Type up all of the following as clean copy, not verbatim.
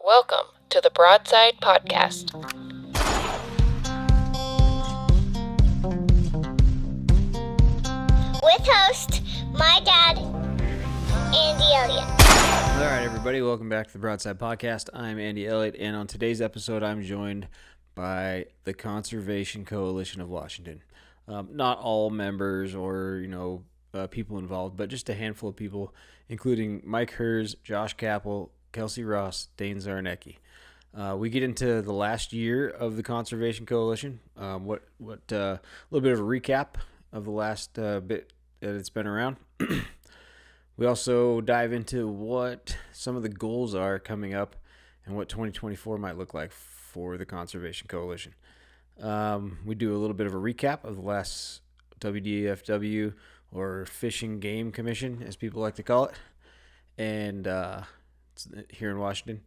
Welcome to the Broadside Podcast. With host, my dad, Andy Elliott. All right, everybody, welcome back to the Broadside Podcast. I'm Andy Elliott, and on today's episode, I'm joined by the Conservation Coalition of Washington. Not all members or, people involved, but just a handful of people, including Mike Herz, Josh Caple, Kelsi Ross, Dane Czarnecki. We get into the last year of the Conservation Coalition. A little bit of a recap of the last bit that it's been around. We also dive into what some of the goals are coming up and what 2024 might look like for the Conservation Coalition. We do a little bit of a recap of the last WDFW, or Fishing Game Commission, as people like to call it, and it's here in Washington.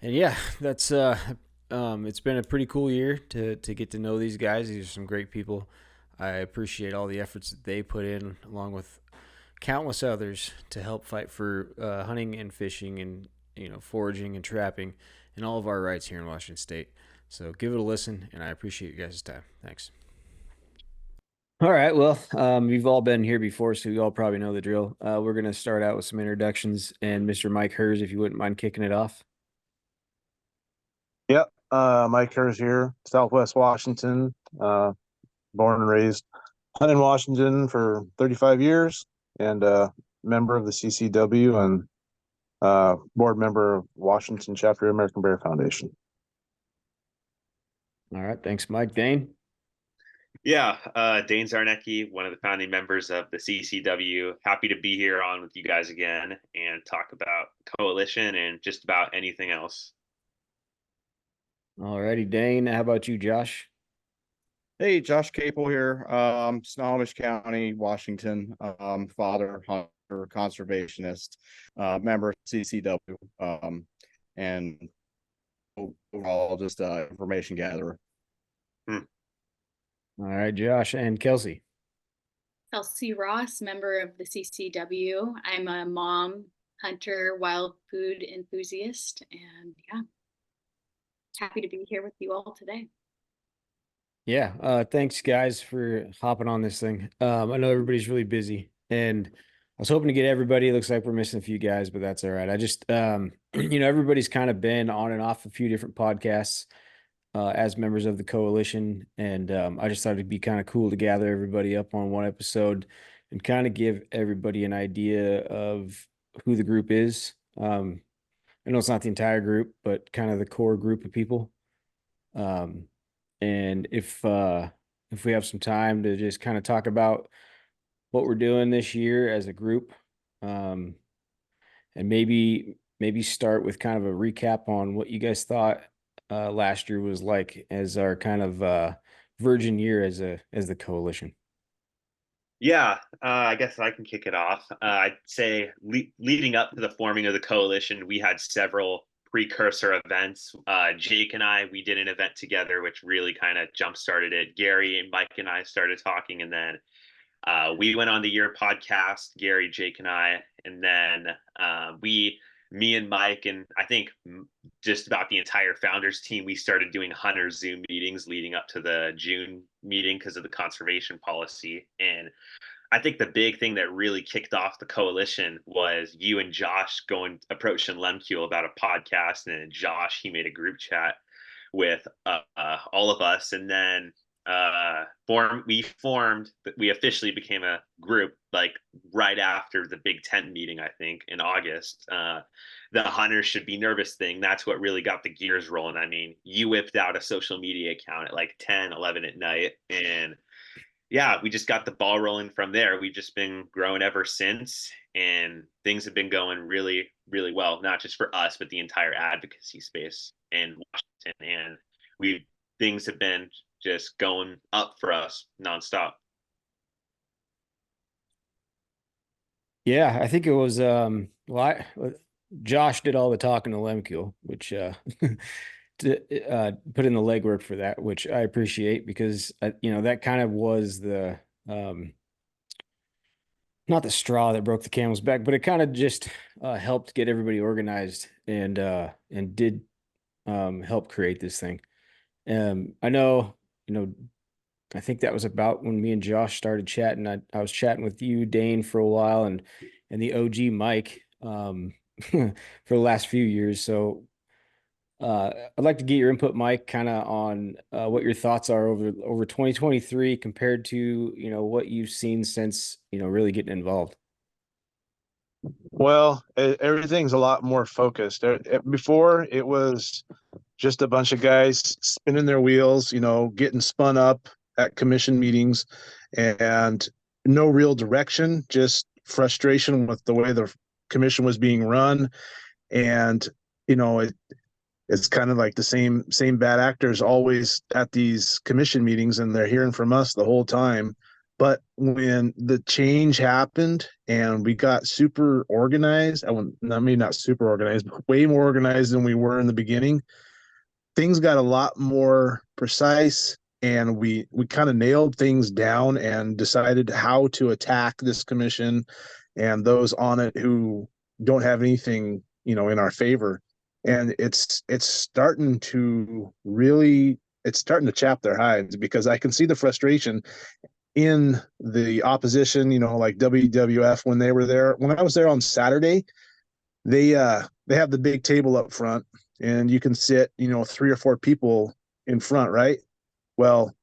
And yeah, that's it's been a pretty cool year to get to know these guys. These are some great people. I appreciate all the efforts that they put in, along with countless others, to help fight for hunting and fishing and foraging and trapping and all of our rights here in Washington State. So give it a listen, and I appreciate you guys' time. Thanks. All right, well, you've all been here before, so you all probably know the drill. We're going to start out with some introductions, and Mr. Mike Herz, if you wouldn't mind kicking it off. Yep, Mike Herz here, Southwest Washington, born and raised in Washington for 35 years, and member of the CCW and board member of Washington Chapter of American Bear Foundation. All right, thanks, Mike. Dane? Yeah, Dane Czarnecki, one of the founding members of the CCW. Happy to be here on with you guys again and talk about coalition and just about anything else. All righty, Dane. How about you, Josh? Hey, Josh Caple here, Snohomish County, Washington, father, hunter, conservationist, member of CCW, and overall just information gatherer. All right, Josh and Kelsi. Kelsi Ross, member of the CCW. I'm a mom, hunter, wild food enthusiast, and yeah, happy to be here with you all today. Yeah, thanks guys for hopping on this thing. I know everybody's really busy, and I was hoping to get everybody. It looks like we're missing a few guys, but that's all right. I just, everybody's kind of been on and off a few different podcasts as members of the coalition, and I just thought it'd be kind of cool to gather everybody up on one episode and kind of give everybody an idea of who the group is. I know it's not the entire group, but kind of the core group of people. And if we have some time to just kind of talk about what we're doing this year as a group, and maybe start with kind of a recap on what you guys thought last year was like as our kind of virgin year as the coalition. Yeah, I guess I can kick it off. I'd say leading up to the forming of the coalition, we had several precursor events. Jake and I, we did an event together, which really kind of jump-started it. Gary and Mike and I started talking, and then we went on the Year podcast, Gary, Jake, and I, and then me and Mike, and I think just about the entire founders team, we started doing hunter Zoom meetings leading up to the June meeting because of the conservation policy. And I think the big thing that really kicked off the coalition was you and Josh approaching Lemcule about a podcast, and then Josh, he made a group chat with all of us, and then we officially became a group like right after the big tent meeting, I think in August. The hunters should be nervous thing, that's what really got the gears rolling. I mean, you whipped out a social media account at like 10, 11 at night, and yeah, we just got the ball rolling from there. We've just been growing ever since, and things have been going really, really well, not just for us, but the entire advocacy space in Washington. And things have been just going up for us nonstop. Yeah, I think it was Josh did all the talking to Lemcule, which to put in the legwork for that, which I appreciate, because that kind of was the not the straw that broke the camel's back, but it kind of just helped get everybody organized and did help create this thing. I know, I think that was about when me and Josh started chatting. I was chatting with you, Dane, for a while, and the OG Mike for the last few years. So I'd like to get your input, Mike, kind of on what your thoughts are over 2023 compared to what you've seen since really getting involved. Well, everything's a lot more focused. Before, it was just a bunch of guys spinning their wheels, getting spun up at commission meetings, and no real direction, just frustration with the way the commission was being run. And it's kind of like the same bad actors always at these commission meetings, and they're hearing from us the whole time. But when the change happened and we got super organized, I mean, not super organized, but way more organized than we were in the beginning, things got a lot more precise, and we kind of nailed things down and decided how to attack this commission and those on it who don't have anything, in our favor. And it's starting to chap their hides, because I can see the frustration in the opposition, like WWF when they were there. When I was there on Saturday, they have the big table up front, and you can sit, 3 or 4 people in front, right? Well,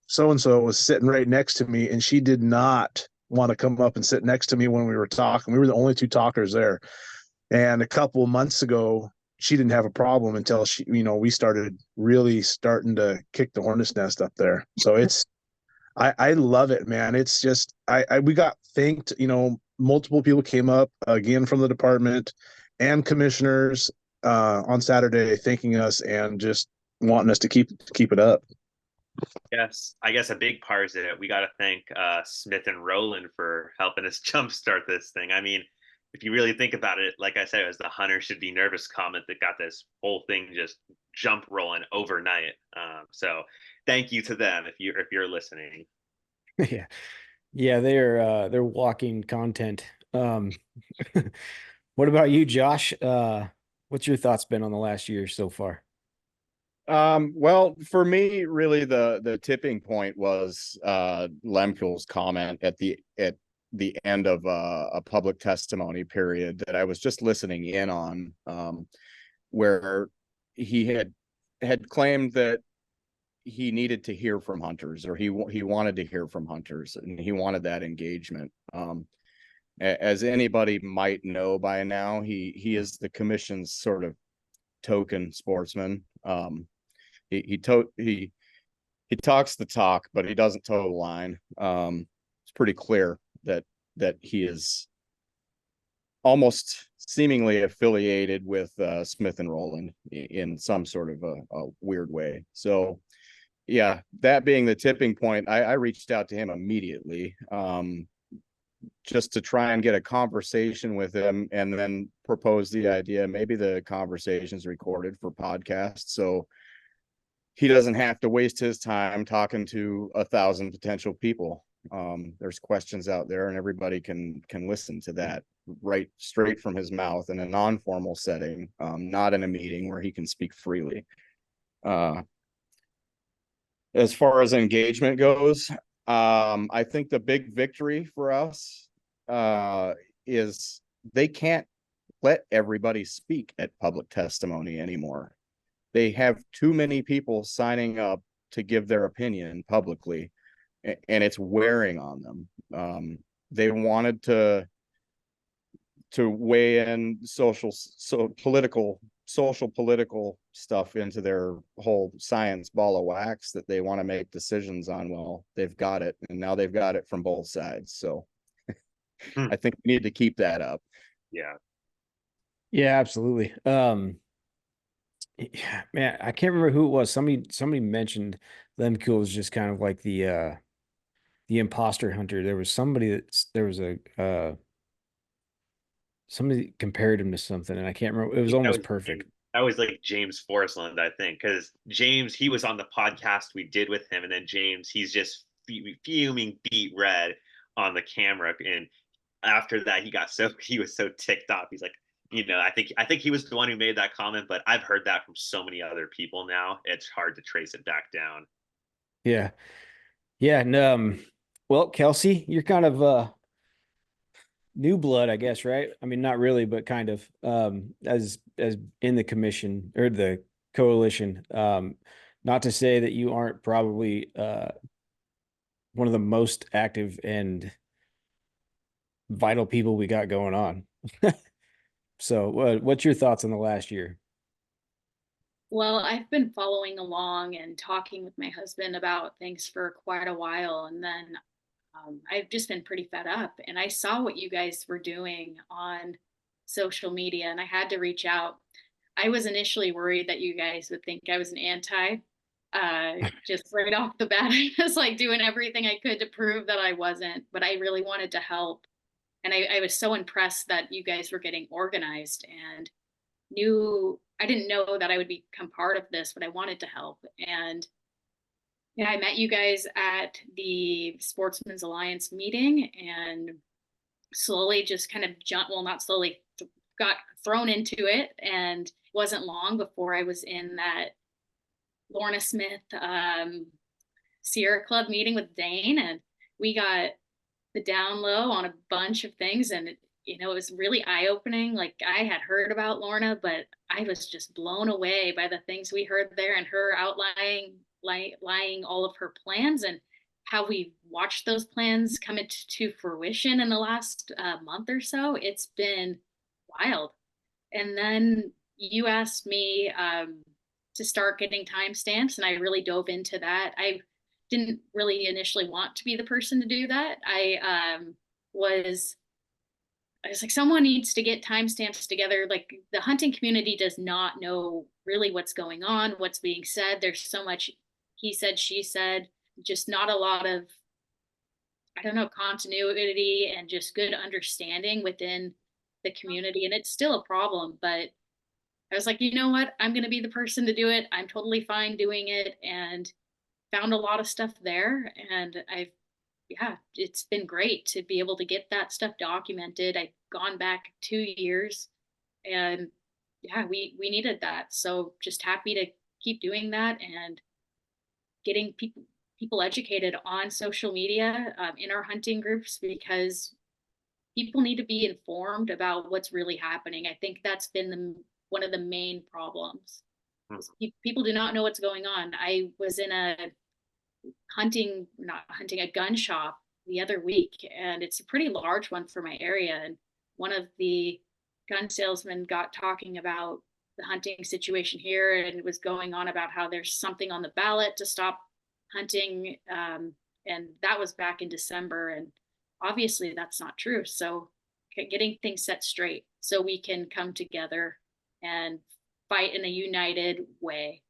so and so was sitting right next to me, and she did not want to come up and sit next to me when we were talking. We were the only 2 talkers there. And a couple of months ago, she didn't have a problem until we started starting to kick the hornet's nest up there. So I love it, man. It's just, we got thanked, multiple people came up again from the department and commissioners on Saturday thanking us and just wanting us to keep it up. Yes, I guess a big part is that we got to thank Smith and Rowland for helping us jumpstart this thing. I mean, if you really think about it, like I said, it was the "Hunter should be nervous" comment that got this whole thing just jump rolling overnight. So thank you to them if you're listening. Yeah, they're walking content. What about you, Josh? What's your thoughts been on the last year so far? Well, for me, really the tipping point was Lemke's comment at the end of a public testimony period that I was just listening in on, where he had claimed that he needed to hear from hunters, or he wanted to hear from hunters, and he wanted that engagement. As anybody might know by now, he is the commission's sort of token sportsman. He talks the talk, but he doesn't toe the line. It's pretty clear that he is almost seemingly affiliated with Smith and Rowland in some sort of a weird way. So yeah, that being the tipping point, I reached out to him immediately, just to try and get a conversation with him, and then propose the idea, maybe the conversation's recorded for podcast, so he doesn't have to waste his time talking to 1,000 potential people. There's questions out there, and everybody can listen to that right straight from his mouth in a non-formal setting, not in a meeting where he can speak freely. As far as engagement goes, I think the big victory for us is they can't let everybody speak at public testimony anymore. They have too many people signing up to give their opinion publicly, and it's wearing on them. They wanted to weigh in social political stuff into their whole science ball of wax that they want to make decisions on. Well, they've got it, and now they've got it from both sides. So I think we need to keep that up. Yeah, absolutely. Yeah, man, I can't remember who it was. Somebody mentioned Lemke was just kind of like the imposter hunter. There was somebody somebody compared him to something, and I can't remember. It was almost perfect. That was like James Forslund, I think, because James, he was on the podcast we did with him, and then James, he's just fuming beet red on the camera, and after that, he was so ticked off. He's like, I think he was the one who made that comment, but I've heard that from so many other people now. It's hard to trace it back down. Yeah. Yeah. And, well, Kelsi, you're kind of new blood, I guess, right? I mean, not really, but kind of as in the commission or the coalition. Not to say that you aren't probably one of the most active and vital people we got going on. So, what's your thoughts on the last year? Well, I've been following along and talking with my husband about things for quite a while. And then I've just been pretty fed up. And I saw what you guys were doing on social media and I had to reach out. I was initially worried that you guys would think I was an anti. Just right off the bat, I was like doing everything I could to prove that I wasn't, but I really wanted to help. And I was so impressed that you guys were getting organized and knew I didn't know that I would become part of this, but I wanted to help. And yeah, I met you guys at the Sportsman's Alliance meeting and slowly just kind of jumped, well, not slowly, got thrown into it. And it wasn't long before I was in that Lorna Smith Sierra Club meeting with Dane, and we got the down low on a bunch of things. And it was really eye-opening. Like I had heard about Lorna, but I was just blown away by the things we heard there and her outlining lying all of her plans and how we watched those plans come into fruition in the last month or so. It's been wild. And then you asked me to start getting timestamps, and I really dove into that. I didn't really initially want to be the person to do that. I was like, someone needs to get timestamps together. Like the hunting community does not know really what's going on, what's being said. There's so much he said, she said, just not a lot of, I don't know, continuity and just good understanding within the community. And it's still a problem, but I was like, you know what? I'm going to be the person to do it. I'm totally fine doing it. And found a lot of stuff there. And yeah, it's been great to be able to get that stuff documented. I've gone back 2 years and yeah, we needed that. So just happy to keep doing that and getting people educated on social media in our hunting groups, because people need to be informed about what's really happening. I think that's been one of the main problems. People do not know what's going on. I was in a a gun shop the other week, and it's a pretty large one for my area. And one of the gun salesmen got talking about the hunting situation here and was going on about how there's something on the ballot to stop hunting. And that was back in December. And obviously that's not true. So getting things set straight so we can come together and fight in a united way.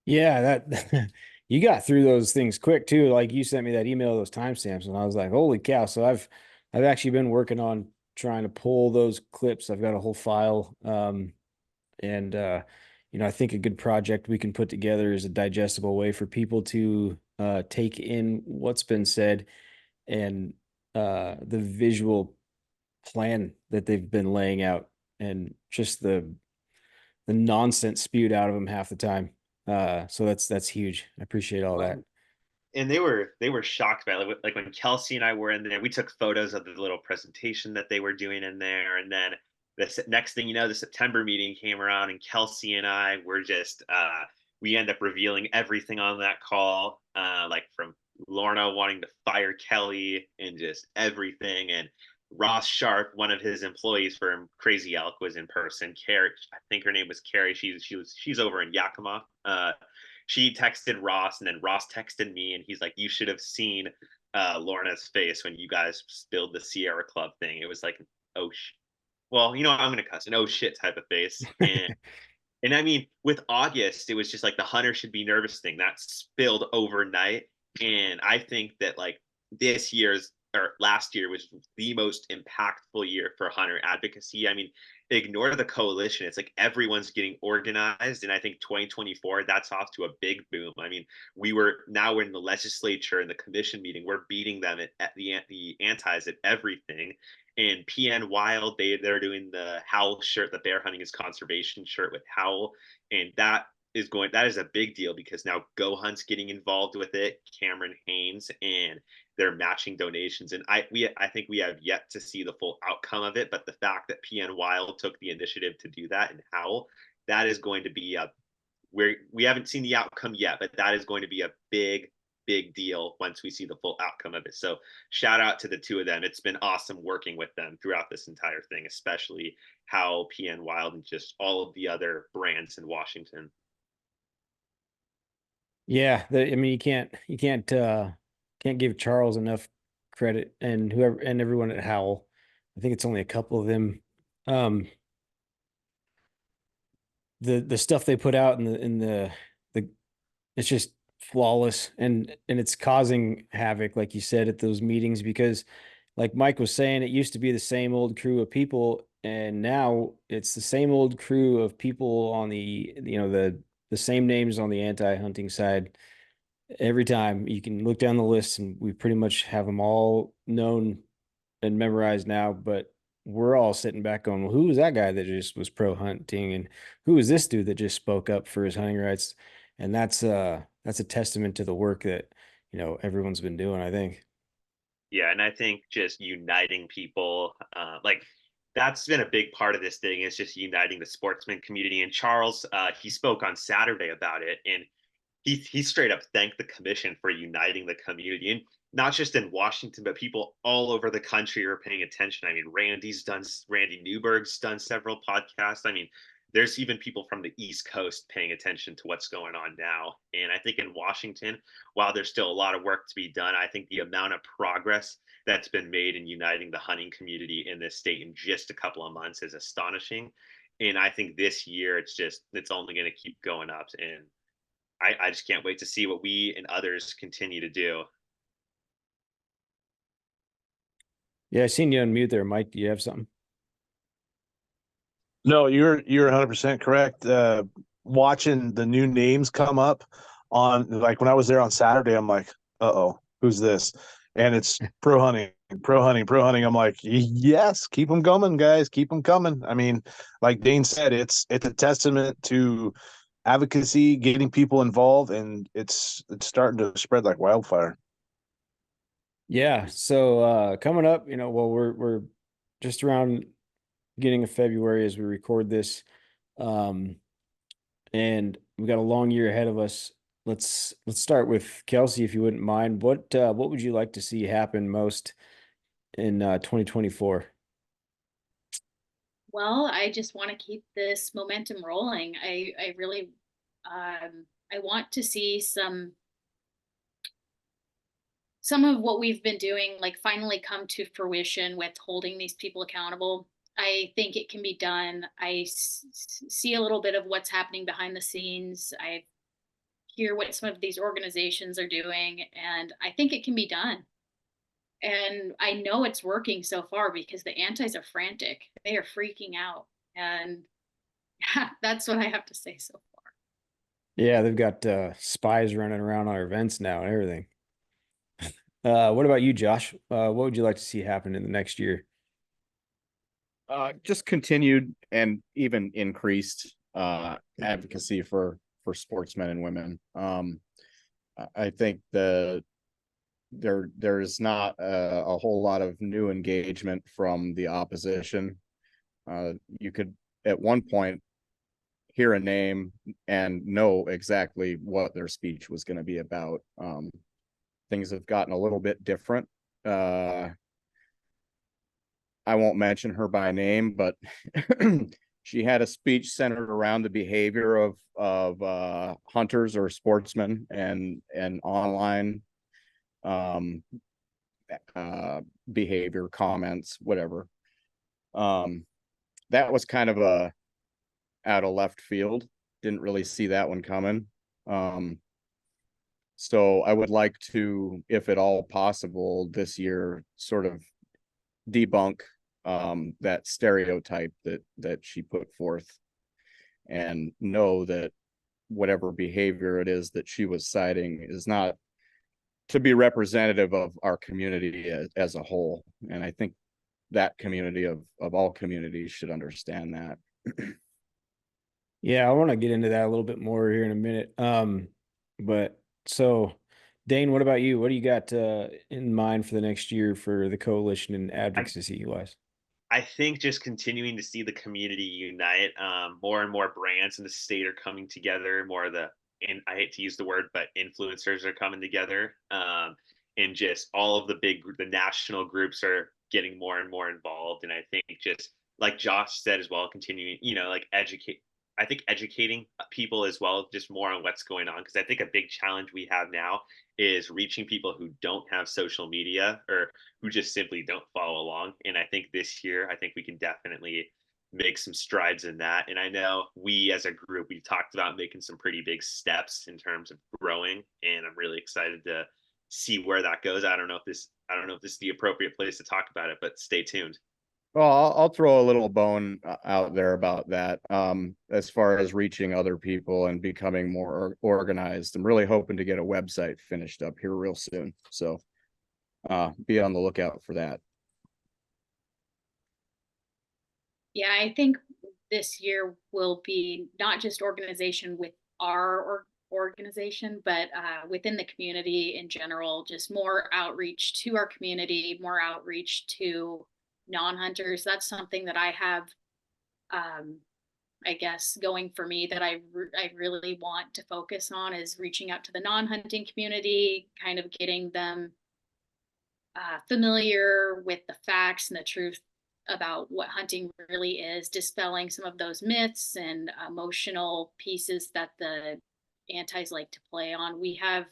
Yeah, that you got through those things quick too. Like you sent me that email, those timestamps, and I was like, holy cow. So I've actually been working on trying to pull those clips. I've got a whole file. And I think a good project we can put together is a digestible way for people to take in what's been said and the visual plan that they've been laying out and just the nonsense spewed out of them half the time. So that's huge. I appreciate all that. And they were shocked by it. Like when Kelsi and I were in there, we took photos of the little presentation that they were doing in there. And then the next thing you know, the September meeting came around and Kelsi and I were just, we end up revealing everything on that call, like from Lorna wanting to fire Kelly and just everything. And Ross Sharp, one of his employees from Crazy Elk, was in person. Carrie, I think her name was Carrie. She's over in Yakima. She texted Ross, and then Ross texted me, and he's like, "You should have seen Lorna's face when you guys spilled the Sierra Club thing. It was like, oh, well, I'm gonna cuss, an oh shit type of face." And I mean, with August, it was just like the hunter should be nervous thing that spilled overnight. And I think that like last year was the most impactful year for hunter advocacy. I mean, ignore the coalition. It's like everyone's getting organized. And I think 2024, that's off to a big boom. I mean, we're in the legislature and the commission meeting. We're beating them at the antis at everything. And PN Wild, they're doing the Howl shirt, the bear hunting is conservation shirt with Howl. And that is a big deal because now Go Hunt's getting involved with it, Cameron Haynes, and they're matching donations. And I think we have yet to see the full outcome of it, but the fact that PN Wild took the initiative to do that and Howl, that is going to be we haven't seen the outcome yet, but that is going to be a big deal once we see the full outcome of it. So shout out to the two of them. It's been awesome working with them throughout this entire thing, especially Howl, PN Wild, and just all of the other brands in Washington. Yeah, I mean, can't give Charles enough credit, and whoever and everyone at Howell. I think it's only a couple of them. The stuff they put out in the it's just flawless, and it's causing havoc, like you said, at those meetings, because like Mike was saying, it used to be the same old crew of people, and now it's the same old crew of people on the same names on the anti-hunting side. Every time you can look down the list, and we pretty much have them all known and memorized now, but we're all sitting back going, well, who was that guy that just was pro hunting, and who was this dude that just spoke up for his hunting rights? And that's a testament to the work that everyone's been doing, I think. Yeah, and I think just uniting people, like that's been a big part of this thing. Is just uniting the sportsman community. And Charles, he spoke on Saturday about it, and he straight up thanked the commission for uniting the community, and not just in Washington, but people all over the country are paying attention. I mean, Randy Newberg's done several podcasts. I mean, there's even people from the East Coast paying attention to what's going on now. And I think in Washington, while there's still a lot of work to be done, I think the amount of progress that's been made in uniting the hunting community in this state in just a couple of months is astonishing. And I think this year it's only going to keep going up. And I just can't wait to see what we and others continue to do. Yeah, I seen you unmute there, Mike. Do you have something? No, you're 100% correct. Watching the new names come up on, like, when I was there on Saturday, I'm like, uh-oh, who's this? And it's pro hunting. I'm like, yes, keep them coming, guys, keep them coming. I mean, like Dane said, it's a testament to advocacy, getting people involved, and it's starting to spread like wildfire. Yeah. So coming up, well, we're just around beginning of February as we record this. And we got a long year ahead of us. Let's start with Kelsi, if you wouldn't mind. What would you like to see happen most in 2024? Well, I just want to keep this momentum rolling. I really I want to see some of what we've been doing like finally come to fruition with holding these people accountable. I think it can be done. I see a little bit of what's happening behind the scenes. I hear what some of these organizations are doing, and I think it can be done. And I know it's working so far because the antis are frantic. They are freaking out. And yeah, that's what I have to say so far. Yeah, they've got spies running around our events now and everything. What about you, Josh? What would you like to see happen in the next year? Just continued and even increased advocacy for sportsmen and women. I think there's not a whole lot of new engagement from the opposition. You could at one point hear a name and know exactly what their speech was going to be about. Things have gotten a little bit different. I won't mention her by name, but she had a speech centered around the behavior of hunters or sportsmen and online behavior, comments, whatever. That was kind of a out of left field. Didn't really see that one coming. So I would like to, if at all possible, this year sort of debunk that stereotype that she put forth, and know that whatever behavior it is that she was citing is not to be representative of our community as a whole. And I think that community of all communities should understand that. Yeah, I want to get into that a little bit more here in a minute. But so Dane, what about you? What do you got in mind for the next year for the coalition and advocacy wise? I think just continuing to see the community unite. More and more brands in the state are coming together. More of the, and I hate to use the word, but influencers are coming together. And just all of the national groups are getting more and more involved. And I think just like Josh said as well, continuing, like educate. I think educating people as well, just more on what's going on. Because I think a big challenge we have now is reaching people who don't have social media or who just simply don't follow along. And I think this year, I think we can definitely make some strides in that. And I know we as a group, we talked about making some pretty big steps in terms of growing. And I'm really excited to see where that goes. I don't know if this is the appropriate place to talk about it, but stay tuned. Well, I'll throw a little bone out there about that. As far as reaching other people and becoming more organized, I'm really hoping to get a website finished up here real soon. So be on the lookout for that. Yeah, I think this year will be not just organization with our organization, but within the community in general, just more outreach to our community, more outreach to non-hunters. That's something that I have, I guess, going for me that I really want to focus on is reaching out to the non-hunting community, kind of getting them familiar with the facts and the truth about what hunting really is, dispelling some of those myths and emotional pieces that the antis like to play on. We have,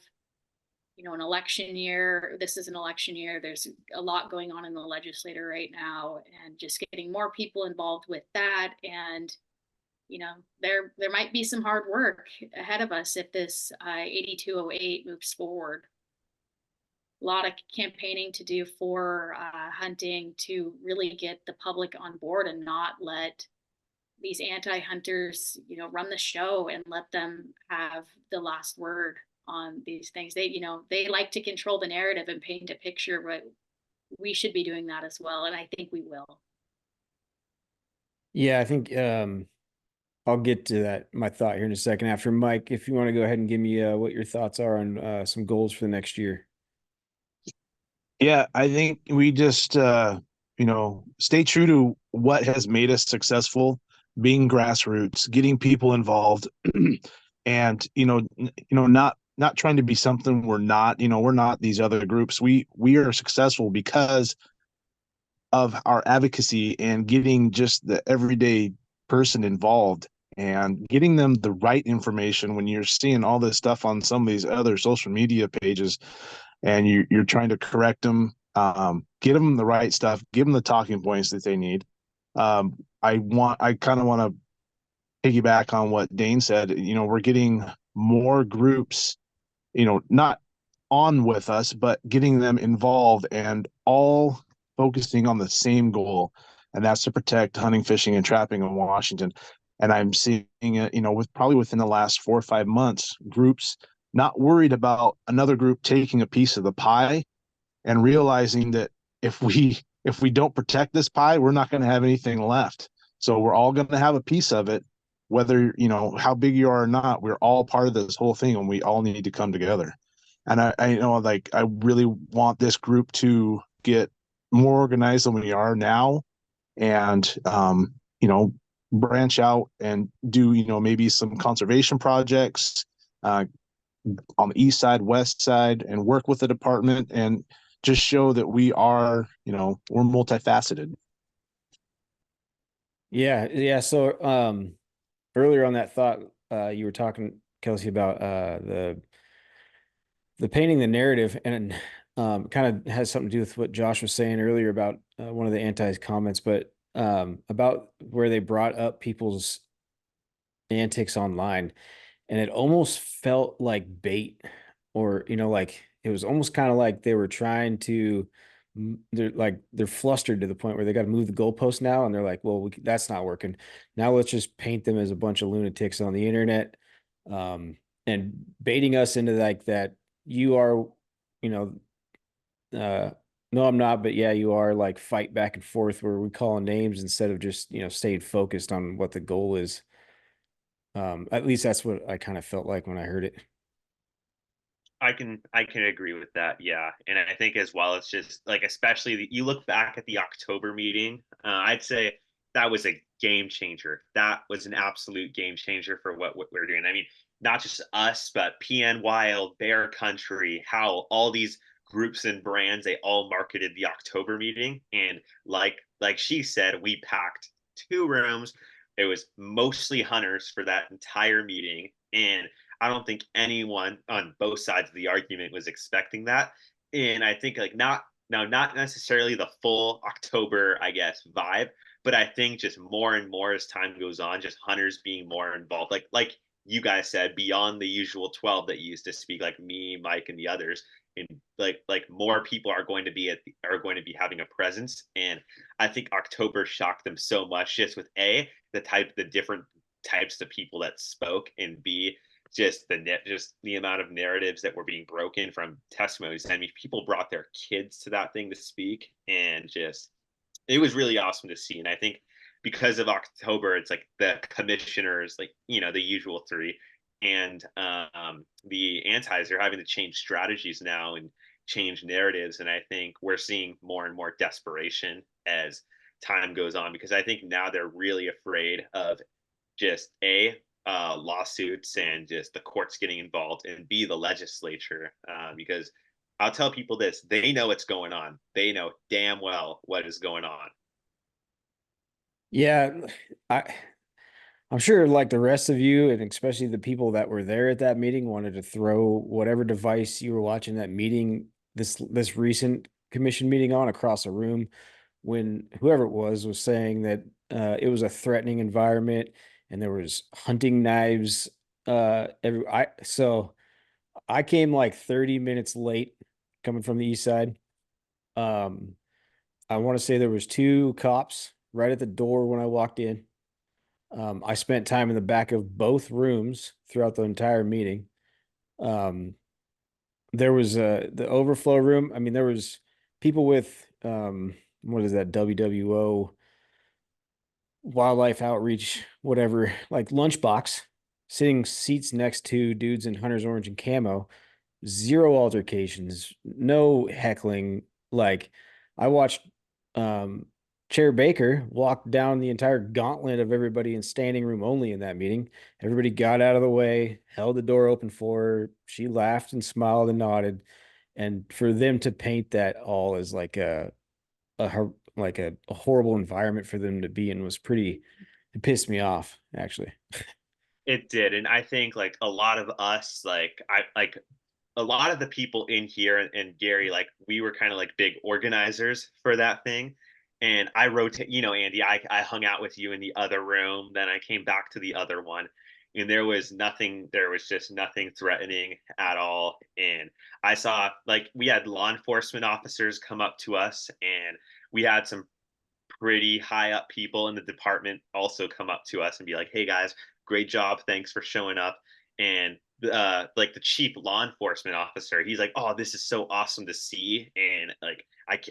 an election year. This is an election year. There's a lot going on in the legislature right now, and just getting more people involved with that. And, there might be some hard work ahead of us if this 8208 moves forward. A lot of campaigning to do for hunting to really get the public on board and not let these anti-hunters, run the show and let them have the last word on these things. They like to control the narrative and paint a picture, but we should be doing that as well. And I think we will. Yeah, I think I'll get to that, my thought here in a second after Mike, if you want to go ahead and give me what your thoughts are on some goals for the next year. Yeah, I think we just stay true to what has made us successful, being grassroots, getting people involved, and not trying to be something we're not. We're not these other groups. We are successful because of our advocacy and getting just the everyday person involved and getting them the right information. When you're seeing all this stuff on some of these other social media pages and you're trying to correct them, get them the right stuff, give them the talking points that they need. I kind of want to piggyback on what Dane said. We're getting more groups, not on with us, but getting them involved and all focusing on the same goal, and that's to protect hunting, fishing, and trapping in Washington. And I'm seeing it, within the last 4 or 5 months, groups not worried about another group taking a piece of the pie and realizing that if we don't protect this pie, we're not going to have anything left. So we're all going to have a piece of it, whether, how big you are or not. We're all part of this whole thing, and we all need to come together. And I really want this group to get more organized than we are now, and branch out and do maybe some conservation projects on the east side, west side, and work with the department and just show that we are, we're multifaceted. Yeah. So earlier on that thought, you were talking, Kelsi, about the painting the narrative, and kind of has something to do with what Josh was saying earlier about one of the anti's comments, but about where they brought up people's antics online, and it almost felt like bait, or like it was almost kind of like they were trying to they're flustered to the point where they got to move the goalpost now, and they're like, well, that's not working. Now let's just paint them as a bunch of lunatics on the internet, and baiting us into like that. You are, you know, no, I'm not, but yeah, you are, like fight back and forth where we call names instead of just, staying focused on what the goal is. At least that's what I kind of felt like when I heard it. I can agree with that. Yeah, and I think as well, it's just like especially you look back at the October meeting. I'd say that was a game changer. That was an absolute game changer for what we're doing. I mean, not just us, but PN Wild, Bear Country, Howl, all these groups and brands, they all marketed the October meeting, and like she said, we packed 2 rooms. It was mostly hunters for that entire meeting, and I don't think anyone on both sides of the argument was expecting that. And I think like not necessarily the full October, I guess, vibe, but I think just more and more as time goes on, just hunters being more involved. Like you guys said, beyond the usual 12 that used to speak, like me, Mike, and the others. And like more people are going to be are going to be having a presence. And I think October shocked them so much just with the different types of people that spoke, and B, just the amount of narratives that were being broken from testimonies. I mean, people brought their kids to that thing to speak, and just it was really awesome to see. And I think because of October, it's like the commissioners, like the usual three, and the antis are having to change strategies now and change narratives. And I think we're seeing more and more desperation as time goes on, because I think now they're really afraid of just lawsuits and just the courts getting involved, and B, the legislature, because I'll tell people this: they know what's going on. They know damn well what is going on. Yeah, I I'm sure like the rest of you, and especially the people that were there at that meeting, wanted to throw whatever device you were watching that meeting, this recent commission meeting, on across a room when whoever it was saying that it was a threatening environment and there was hunting knives so I came like 30 minutes late coming from the east side. Um I want to say there was 2 cops right at the door when I walked in. I spent time in the back of both rooms throughout the entire meeting. Um, there was the overflow room. I mean, there was people with what is that, WWO, wildlife outreach, whatever, like lunchbox, sitting seats next to dudes in hunter's orange and camo. Zero altercations, no heckling. Like I watched um Chair Baker walk down the entire gauntlet of everybody in standing room only in that meeting. Everybody got out of the way, held the door open for her. She laughed and smiled and nodded. And for them to paint that all as like a horrible environment for them to be in was pretty, it pissed me off, actually. It did, and I think like a lot of us, like a lot of the people in here, and Gary, like we were kind of like big organizers for that thing. And I rotate, Andy, I hung out with you in the other room, then I came back to the other one, and there was just nothing threatening at all. And I saw, like, we had law enforcement officers come up to us, and we had some pretty high up people in the department also come up to us and be like, "Hey guys, great job, thanks for showing up." And like the chief law enforcement officer, he's like, "Oh, this is so awesome to see," and like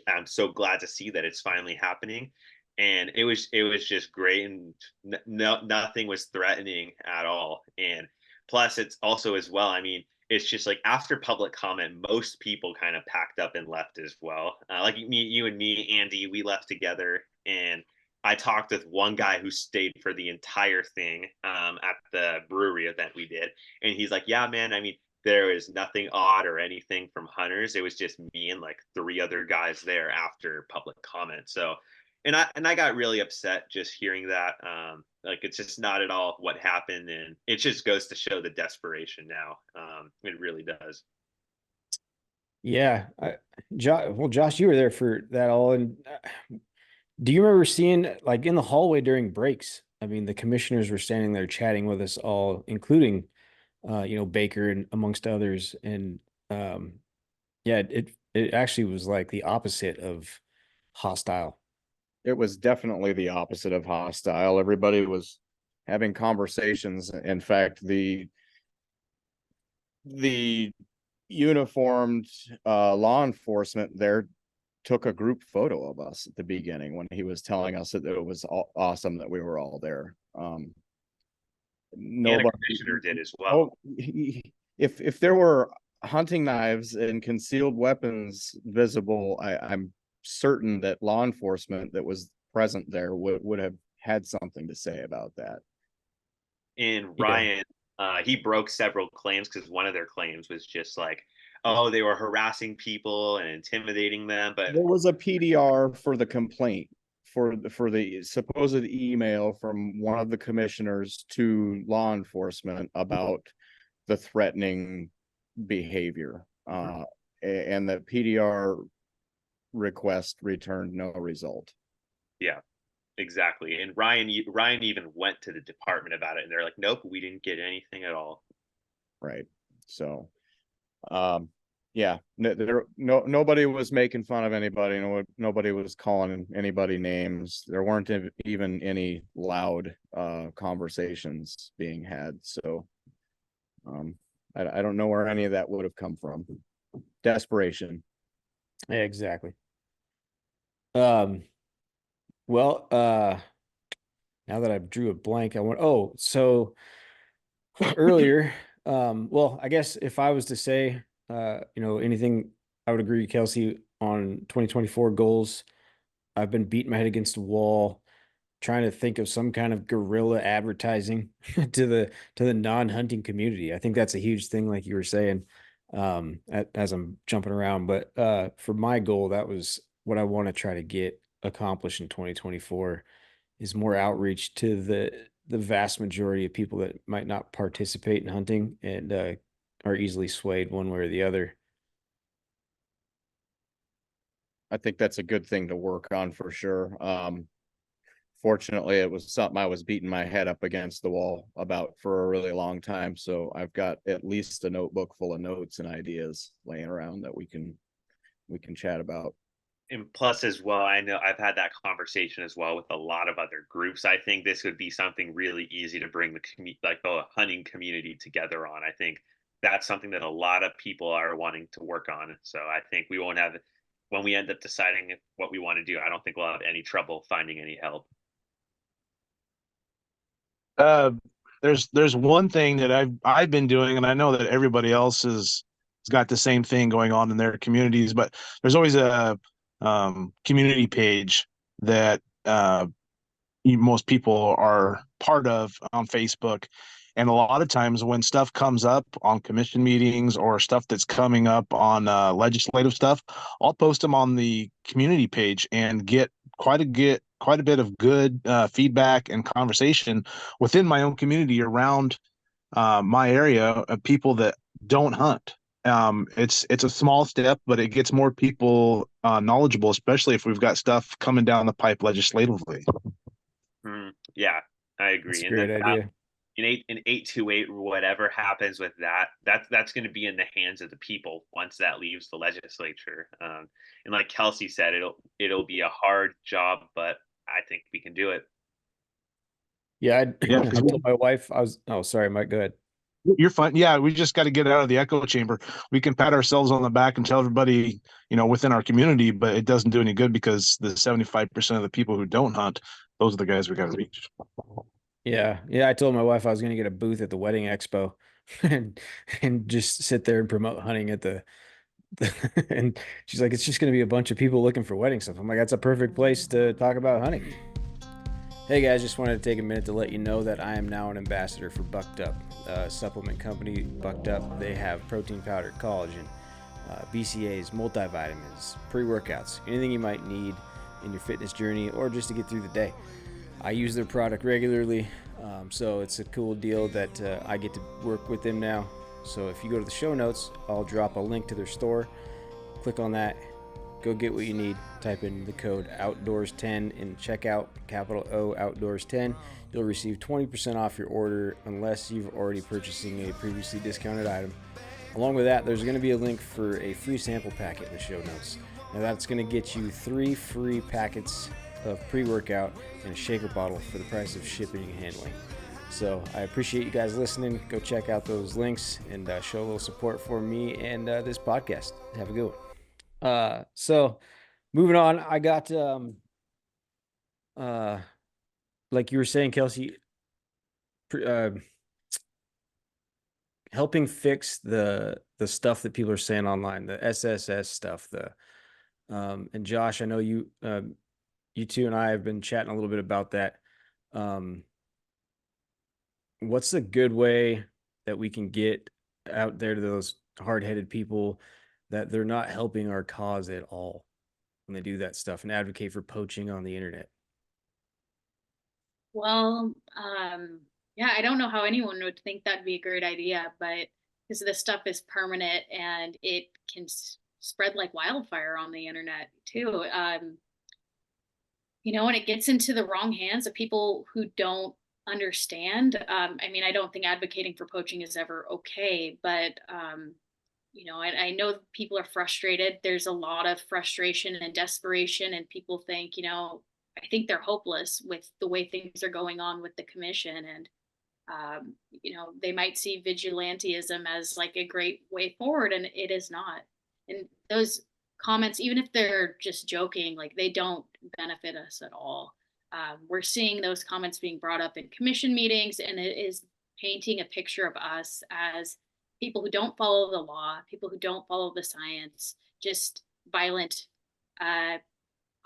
I'm so glad to see that it's finally happening. And it was just great, and no, nothing was threatening at all. And plus, it's also as well, I mean, it's just like after public comment, most people kind of packed up and left as well. Like you and me, Andy, we left together, and I talked with one guy who stayed for the entire thing at the brewery event we did, and he's like, "Yeah, man. I mean, there was nothing odd or anything from hunters. It was just me and like 3 other guys there after public comment." So, and I got really upset just hearing that. Like it's just not at all what happened, and it just goes to show the desperation now. It really does. Yeah. Well, Josh, you were there for that all. And do you remember seeing, like, in the hallway during breaks? I mean, the commissioners were standing there chatting with us all, including, Baker and amongst others. And yeah, it it actually was like the opposite of hostile. It was definitely the opposite of hostile. Everybody was having conversations. In fact, the uniformed law enforcement there took a group photo of us at the beginning when he was telling us that it was awesome that we were all there. And a commissioner did as well. If there were hunting knives and concealed weapons visible, I'm certain that law enforcement that was present there would have had something to say about that. And Ryan, he broke several claims because one of their claims was just like, oh, they were harassing people and intimidating them. But there was a PDR for the complaint for the supposed email from one of the commissioners to law enforcement about the threatening behavior, and the PDR request returned no result. Yeah, exactly. And Ryan even went to the department about it, and they're like, nope, we didn't get anything at all. Right. So yeah, nobody was making fun of anybody. Nobody was calling anybody names. There weren't even any loud conversations being had. So I don't know where any of that would have come from. Desperation. Yeah, exactly. Well, now that I drew a blank, so earlier, well, I guess if I was to say, anything, I would agree with Kelsi on 2024 goals. I've been beating my head against the wall, trying to think of some kind of guerrilla advertising to the non-hunting community. I think that's a huge thing, like you were saying, as I'm jumping around. But for my goal, that was what I want to try to get accomplished in 2024 is more outreach to the vast majority of people that might not participate in hunting and are easily swayed one way or the other. I think that's a good thing to work on for sure. Fortunately, it was something I was beating my head up against the wall about for a really long time. So I've got at least a notebook full of notes and ideas laying around that we can chat about. And plus, as well, I know I've had that conversation as well with a lot of other groups. I think this would be something really easy to bring the hunting community together on. I think that's something that a lot of people are wanting to work on. So I think we won't have, when we end up deciding what we want to do, I don't think we'll have any trouble finding any help. There's one thing that I've been doing, and I know that everybody else has got the same thing going on in their communities, but there's always a community page that most people are part of on Facebook. And a lot of times when stuff comes up on commission meetings or stuff that's coming up on legislative stuff, I'll post them on the community page and get quite a bit of good feedback and conversation within my own community around my area of people that don't hunt. It's a small step, but it gets more people knowledgeable, especially if we've got stuff coming down the pipe legislatively. Yeah, I agree. That's a great idea. In 828, whatever happens with that's going to be in the hands of the people once that leaves the legislature. And like Kelsi said, it'll be a hard job, but I think we can do it. Yeah, I told my wife sorry, Mike, go ahead. You're fine. Yeah, we just got to get out of the echo chamber. We can pat ourselves on the back and tell everybody, within our community, but it doesn't do any good because the 75% of the people who don't hunt, those are the guys we got to reach. Yeah. I told my wife I was going to get a booth at the wedding expo and just sit there and promote hunting at the and she's like, it's just going to be a bunch of people looking for wedding stuff. I'm like, that's a perfect place to talk about hunting. Hey guys, just wanted to take a minute to let you know that I am now an ambassador for Bucked Up, supplement company. Bucked Up, they have protein powder, collagen, BCAAs, multivitamins, pre-workouts, anything you might need in your fitness journey or just to get through the day. I use their product regularly, so it's a cool deal that I get to work with them now. So if you go to the show notes, I'll drop a link to their store. Click on that. Go get what you need. Type in the code Outdoors10 in checkout, capital O Outdoors10. You'll receive 20% off your order unless you've already purchasing a previously discounted item. Along with that, there's going to be a link for a free sample packet in the show notes. Now that's going to get you 3 free packets of pre-workout and a shaker bottle for the price of shipping and handling. So I appreciate you guys listening. Go check out those links and show a little support for me and this podcast. Have a good one. So moving on, I got like you were saying, Kelsi, helping fix the stuff that people are saying online, the SSS stuff. And Josh, I know you two and I have been chatting a little bit about that. What's a good way that we can get out there to those hard-headed people that they're not helping our cause at all when they do that stuff and advocate for poaching on the internet? Well, yeah, I don't know how anyone would think that'd be a great idea, but because this stuff is permanent and it can spread like wildfire on the internet too. When it gets into the wrong hands of people who don't understand, I mean, I don't think advocating for poaching is ever okay, but I know people are frustrated. There's a lot of frustration and desperation, and people think, I think they're hopeless with the way things are going on with the commission. And, they might see vigilantism as like a great way forward, and it is not. And those comments, even if they're just joking, like they don't benefit us at all. We're seeing those comments being brought up in commission meetings, and it is painting a picture of us as people who don't follow the law, people who don't follow the science, just violent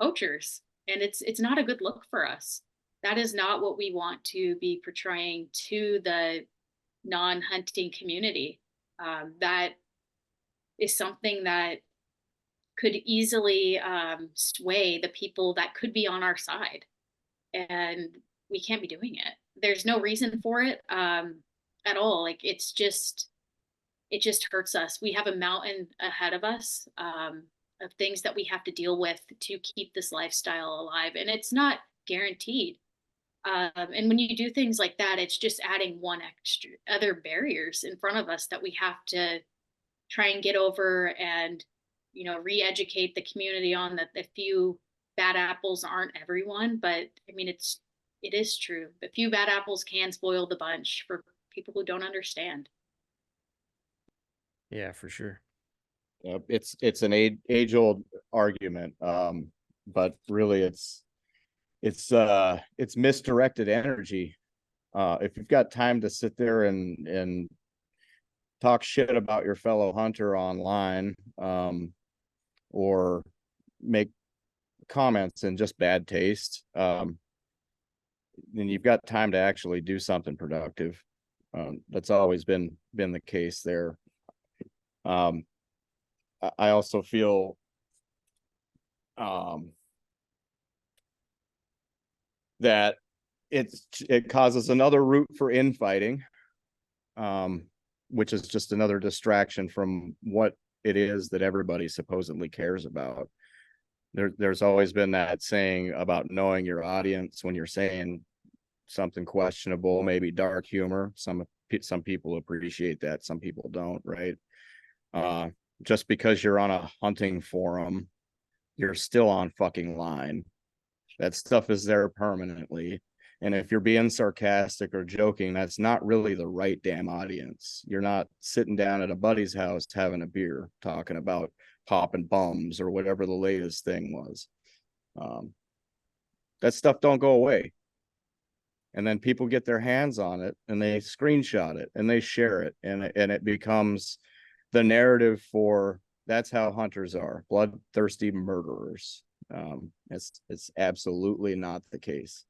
poachers. And it's not a good look for us. That is not what we want to be portraying to the non-hunting community. That is something that could easily sway the people that could be on our side. And we can't be doing it. There's no reason for it at all. Like it just hurts us. We have a mountain ahead of us of things that we have to deal with to keep this lifestyle alive. And it's not guaranteed. And when you do things like that, it's just adding one extra other barriers in front of us that we have to try and get over and, re-educate the community on, that a few bad apples aren't everyone. But I mean, it is true. A few bad apples can spoil the bunch for people who don't understand. Yeah, for sure. It's an age-old argument, but really it's misdirected energy. If you've got time to sit there and talk shit about your fellow hunter online, or make comments in just bad taste, then you've got time to actually do something productive. That's always been the case there. I also feel that it causes another route for infighting, which is just another distraction from what it is that everybody supposedly cares about. There's always been that saying about knowing your audience when you're saying something questionable, maybe dark humor. Some people appreciate that, some people don't, right? Just because you're on a hunting forum, you're still on fucking line. That stuff is there permanently. And if you're being sarcastic or joking, that's not really the right damn audience. You're not sitting down at a buddy's house having a beer, talking about popping bums or whatever the latest thing was. That stuff don't go away. And then people get their hands on it and they screenshot it and they share it. And it becomes the narrative for, that's how hunters are, bloodthirsty murderers. It's absolutely not the case.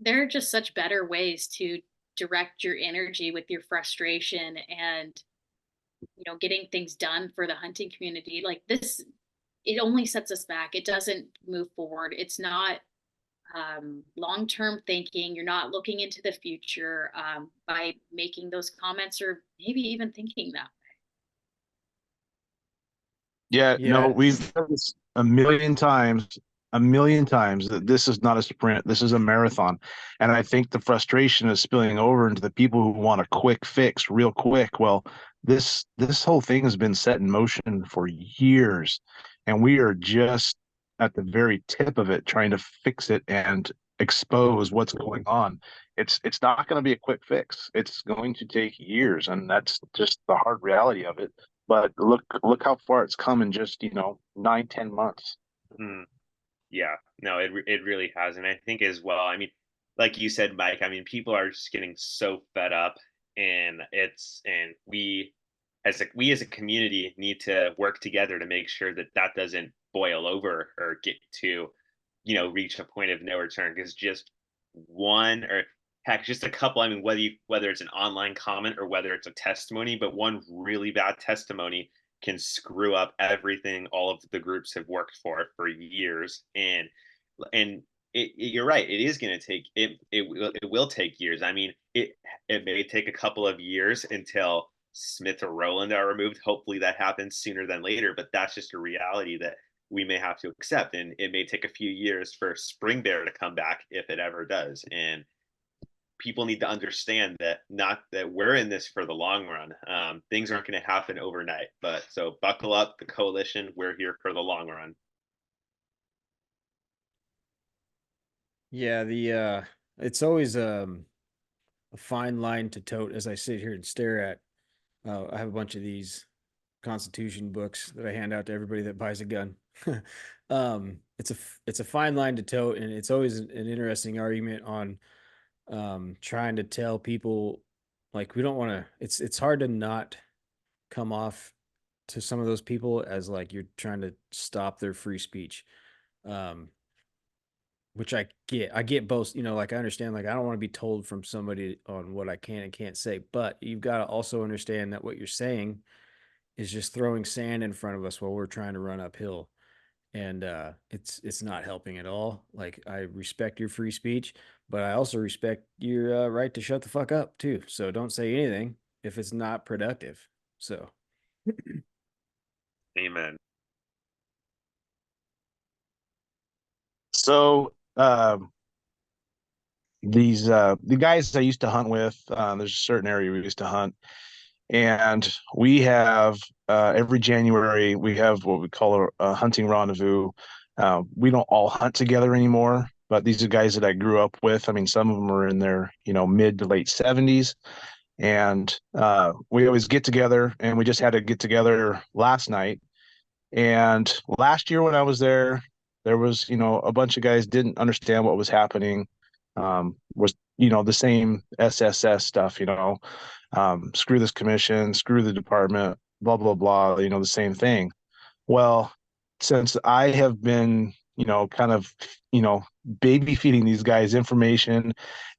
There are just such better ways to direct your energy with your frustration and, getting things done for the hunting community. Like this, it only sets us back. It doesn't move forward. It's not long-term thinking. You're not looking into the future by making those comments or maybe even thinking that way. Yeah, no, we've done this a million times a million times that this is not a sprint, this is a marathon. And I think the frustration is spilling over into the people who want a quick fix real quick. Well, this whole thing has been set in motion for years, and we are just at the very tip of it, trying to fix it and expose what's going on. It's not going to be a quick fix. It's going to take years, and that's just the hard reality of it. But look how far it's come in just 9-10 months. Mm, yeah, no, it really has, and I think as well. I mean, like you said, Mike. I mean, people are just getting so fed up, and we as a community need to work together to make sure that that doesn't boil over or get to, reach a point of no return. Because just one, or heck, just a couple. I mean, whether it's an online comment or whether it's a testimony, but one really bad testimony can screw up everything all of the groups have worked for years. And you're right, it is going to take it will take years. I mean, it may take a couple of years until Smith or Roland are removed. Hopefully that happens sooner than later, but that's just a reality that we may have to accept. And it may take a few years for Spring Bear to come back, if it ever does. And people need to understand that, not that we're in this for the long run. Things aren't going to happen overnight, but so buckle up, the coalition. We're here for the long run. Yeah, it's always a fine line to tote as I sit here and stare at. I have a bunch of these Constitution books that I hand out to everybody that buys a gun. It's a fine line to tote, and it's always an interesting argument on trying to tell people, like, we don't want to. It's hard to not come off to some of those people as like you're trying to stop their free speech. Um, which I get both, like I understand, like I don't want to be told from somebody on what I can and can't say, but you've got to also understand that what you're saying is just throwing sand in front of us while we're trying to run uphill. And it's not helping at all. Like, I respect your free speech, but I also respect your right to shut the fuck up too. So don't say anything if it's not productive. So Amen. So the guys I used to hunt with, there's a certain area we used to hunt, and we have every January we have what we call a hunting rendezvous. We don't all hunt together anymore, but these are guys that I grew up with. I mean, some of them are in their mid to late 70s, and we always get together. And we just had a get together last night. And last year when I was there was a bunch of guys didn't understand what was happening. Was the same SSS stuff, screw this commission, screw the department, blah blah blah, the same thing. Well, since I have been, kind of, baby feeding these guys information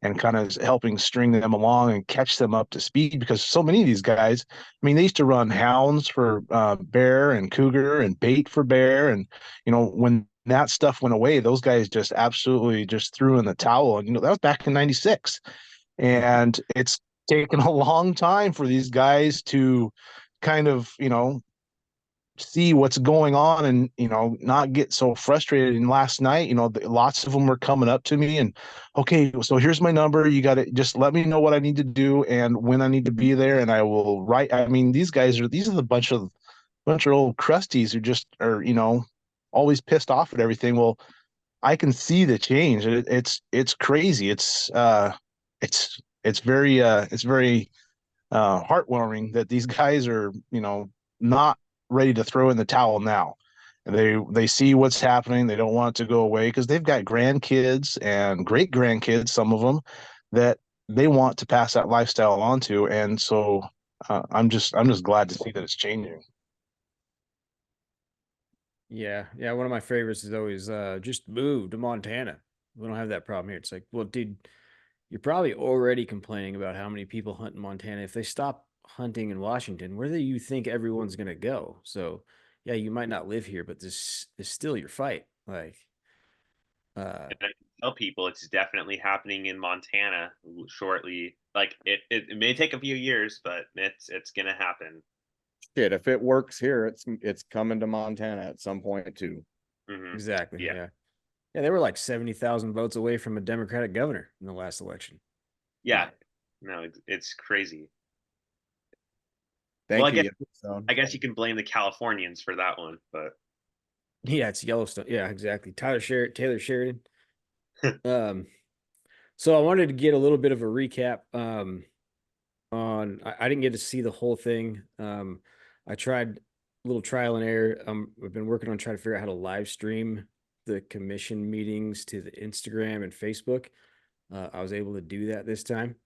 and kind of helping string them along and catch them up to speed, because so many of these guys, I mean, they used to run hounds for bear and cougar and bait for bear. And, when that stuff went away, those guys just absolutely just threw in the towel. And, that was back in 96. And it's taken a long time for these guys to kind of, see what's going on and not get so frustrated. And last night, lots of them were coming up to me and, okay, so here's my number, you got to just let me know what I need to do and when I need to be there, and I will write. I mean, these are the bunch of old crusties who just are always pissed off at everything. Well, I can see the change. It's crazy. It's very heartwarming that these guys are not ready to throw in the towel now. And they see what's happening. They don't want it to go away because they've got grandkids and great grandkids, some of them, that they want to pass that lifestyle on to. And so I'm just glad to see that it's changing. yeah, one of my favorites is always just move to Montana. We don't have that problem here. It's like, well, dude, you're probably already complaining about how many people hunt in Montana. If they stop hunting in Washington, where do you think everyone's going to go? So, yeah, you might not live here, but this is still your fight. Like, And I tell people it's definitely happening in Montana shortly. Like it may take a few years, but it's gonna happen. Shit, if it works here, it's coming to Montana at some point too. Mhm. exactly. Yeah. Yeah. Yeah, they were like 70,000 votes away from a Democratic governor in the last election. Yeah, no, it's crazy. Well, Thank you, Yellowstone. I guess you can blame the Californians for that one, but Yeah, it's Yellowstone. Yeah, exactly. Taylor Sheridan. Um, so I wanted to get a little bit of a recap on I didn't get to see the whole thing. I tried a little trial and error. I've been working on trying to figure out how to live stream the commission meetings to the Instagram and Facebook. I was able to do that this time.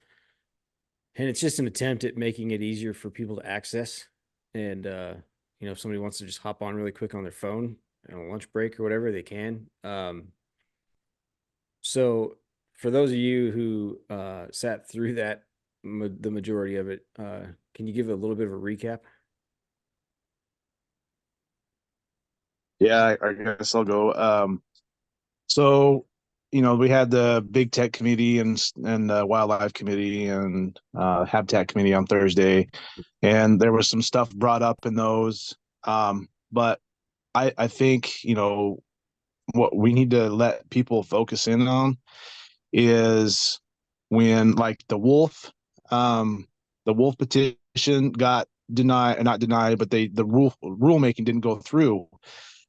And it's just an attempt at making it easier for people to access. And if somebody wants to just hop on really quick on their phone on a lunch break or whatever, they can. So for those of you who sat through that, the majority of it, can you give a little bit of a recap? Yeah, I guess I'll go. So, we had the big tech committee and wildlife committee and habitat committee on Thursday, and there was some stuff brought up in those. But I think, what we need to let people focus in on is when like the wolf petition got denied, not denied, but the rulemaking didn't go through.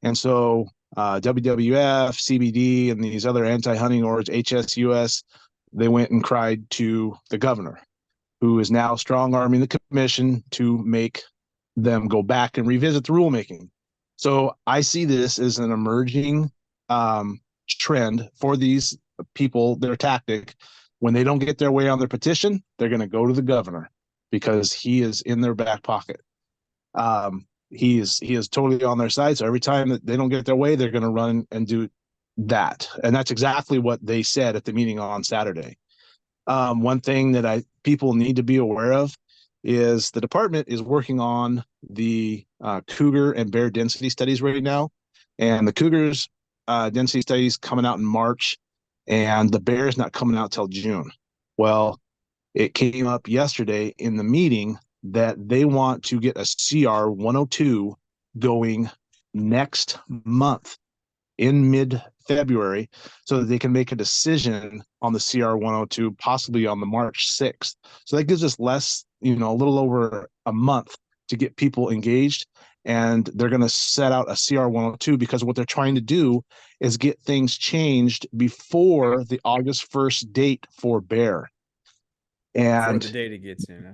And so WWF, CBD, and these other anti-hunting orgs, HSUS, they went and cried to the governor, who is now strong-arming the commission to make them go back and revisit the rulemaking. So I see this as an emerging trend for these people. Their tactic, when they don't get their way on their petition, they're going to go to the governor because he is in their back pocket. He is totally on their side. So every time that they don't get their way, they're going to run and do that. And that's exactly what they said at the meeting on Saturday. One thing that people need to be aware of is the department is working on the cougar and bear density studies right now. And the cougars density studies coming out in March, and the bear is not coming out till June. Well, it came up yesterday in the meeting that they want to get a CR 102 going next month in mid-February so that they can make a decision on the CR 102 possibly on the March 6th. So that gives us less, a little over a month to get people engaged. And they're going to set out a CR 102 because what they're trying to do is get things changed before the August 1st date for bear. And before the data gets in, huh?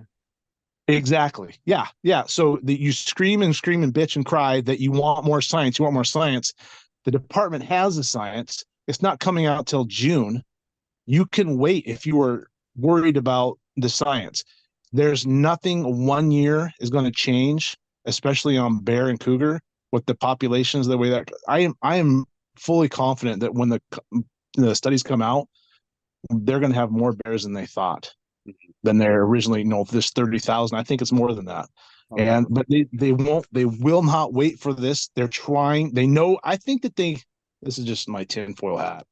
Exactly. Yeah. Yeah. So you scream and bitch and cry that you want more science. You want more science. The department has the science. It's not coming out till June. You can wait if you are worried about the science. There's nothing 1 year is going to change, especially on bear and cougar with the populations the way that I am fully confident that when the studies come out, they're going to have more bears than they thought. Than they're originally, this 30,000. I think it's more than that. Okay. But they will not wait for this. They're trying. They know. I think that this is just my tinfoil hat.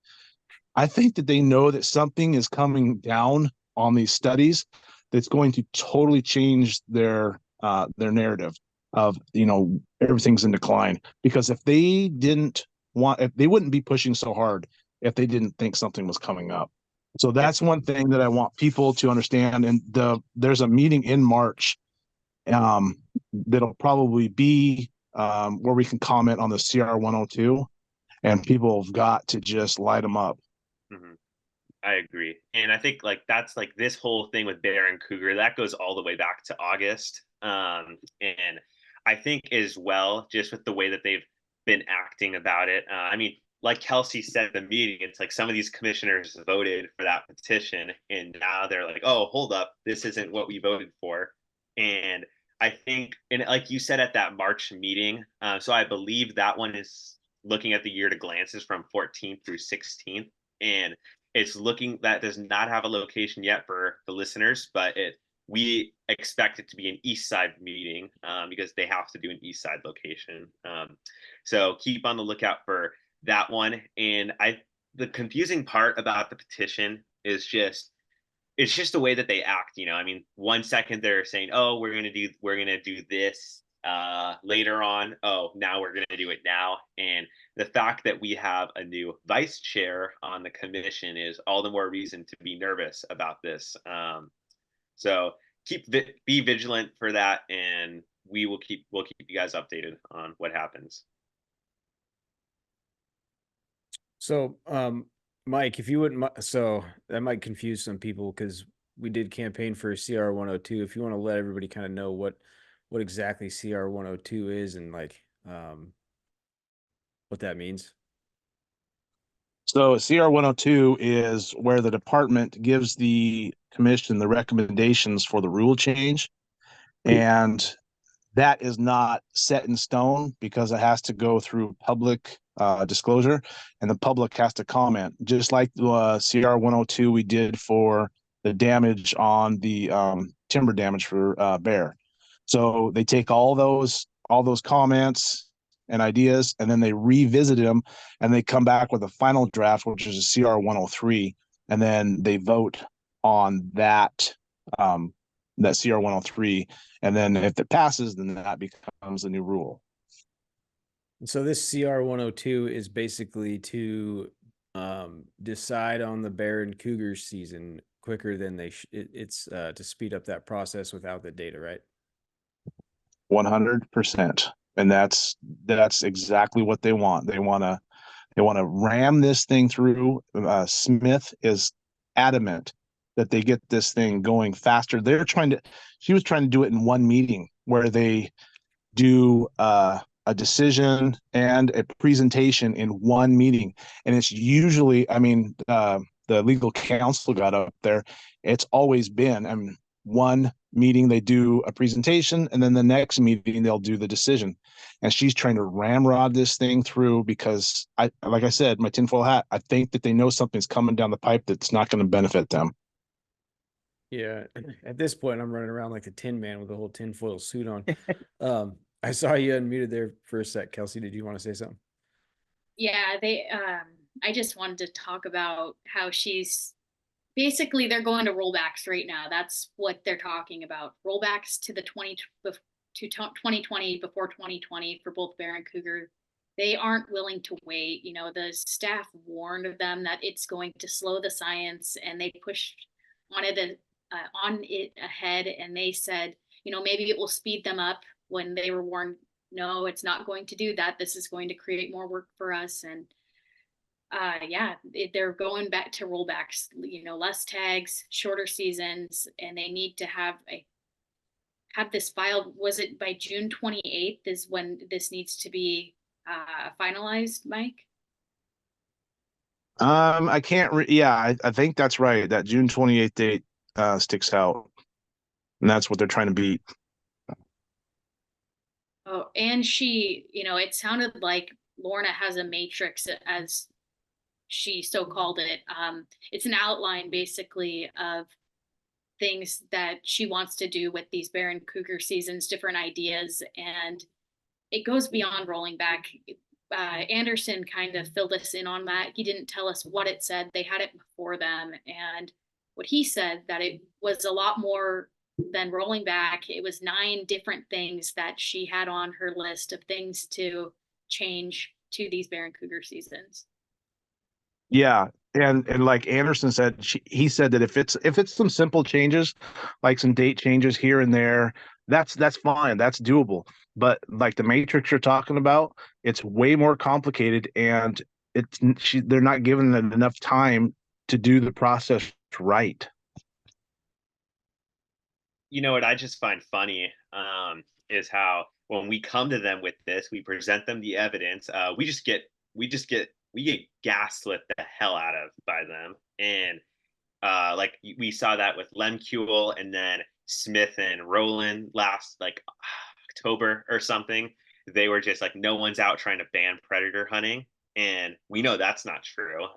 I think that they know that something is coming down on these studies that's going to totally change their narrative of, everything's in decline. Because if they wouldn't be pushing so hard if they didn't think something was coming up. So that's one thing that I want people to understand. And there's a meeting in March that'll probably be where we can comment on the CR 102, and people have got to just light them up. Mm-hmm. I agree. And I think that's this whole thing with bear and cougar, that goes all the way back to August. And I think as well, just with the way that they've been acting about it, like Kelsi said at the meeting, it's like some of these commissioners voted for that petition and now they're like, oh, hold up, this isn't what we voted for. And I think, and like you said at that March meeting, so I believe that one is looking at the year to glances from 14th through 16th. And it's looking, that does not have a location yet for the listeners, but we expect it to be an East Side meeting because they have to do an East Side location. So keep on the lookout for that one. And the confusing part about the petition is it's just the way that they act. 1 second they're saying, oh, we're gonna do this later on, oh, now we're going to do it now. And the fact that we have a new vice chair on the commission is all the more reason to be nervous about this. So be vigilant for that, and we'll keep you guys updated on what happens. So, Mike, if you wouldn't, so that might confuse some people because we did campaign for CR 102. If you want to let everybody kind of know what exactly CR 102 is and like what that means. So CR 102 is where the department gives the commission the recommendations for the rule change. And that is not set in stone because it has to go through public disclosure, and the public has to comment, just like CR 102 we did for the damage on the timber damage for bear. So they take all those comments and ideas, and then they revisit them, and they come back with a final draft, which is a CR 103, and then they vote on that CR 103, and then if it passes, then that becomes a new rule. And so this CR 102 is basically to decide on the bear and cougar season quicker than they it's to speed up that process without the data, right? 100%. And that's exactly what they want. They want to ram this thing through. Smith is adamant that they get this thing going faster. She was trying to do it in one meeting where they do a decision and a presentation in one meeting. And it's usually, the legal counsel got up there. It's always been, one meeting they do a presentation, and then the next meeting they'll do the decision. And she's trying to ramrod this thing through because like I said, my tinfoil hat, I think that they know something's coming down the pipe that's not going to benefit them. Yeah. At this point, I'm running around like the Tin Man with a whole tinfoil suit on. I saw you unmuted there for a sec. Kelsi, did you want to say something? Yeah, I just wanted to talk about how she's basically they're going to rollbacks right now. That's what they're talking about. Rollbacks to 2020 before 2020 for both bear and cougar. They aren't willing to wait. The staff warned them that it's going to slow the science, and they pushed on it ahead, and they said, maybe it will speed them up when they were warned, no, it's not going to do that. This is going to create more work for us. And they're going back to rollbacks, less tags, shorter seasons, and they need to have this filed. Was it by June 28th is when this needs to be finalized, Mike? I can't I think that's right. That June 28th date sticks out, and that's what they're trying to beat. Oh, and she, it sounded like Lorna has a matrix, as she so called it. It's an outline basically of things that she wants to do with these bear and cougar seasons, different ideas, and it goes beyond rolling back. Anderson kind of filled us in on that. He didn't tell us what it said. They had it before them, and what he said that it was a lot more than rolling back. It was 9 different things that she had on her list of things to change to these bear and cougar seasons. Yeah, and like Anderson said, he said that if it's some simple changes, like some date changes here and there, that's fine, that's doable. But like the matrix you're talking about, it's way more complicated, and they're not giving them enough time to do the process right. What I just find funny is how when we come to them with this, we present them the evidence. We get gaslit the hell out of by them, and like we saw that with Lemcule, and then Smith and Rowland last like October or something. They were just like, no one's out trying to ban predator hunting, and we know that's not true.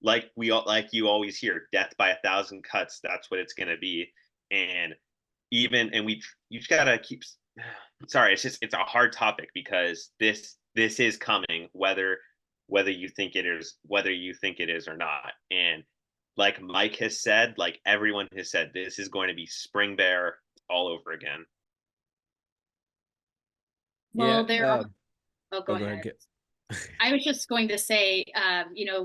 Like you always hear, death by 1,000 cuts. That's what it's gonna be, and you just gotta keep. Sorry, it's a hard topic because this is coming whether you think it is or not. And like Mike has said, like everyone has said, this is going to be spring bear all over again. Well, Yeah. oh, go Go ahead. ahead. I was just going to say,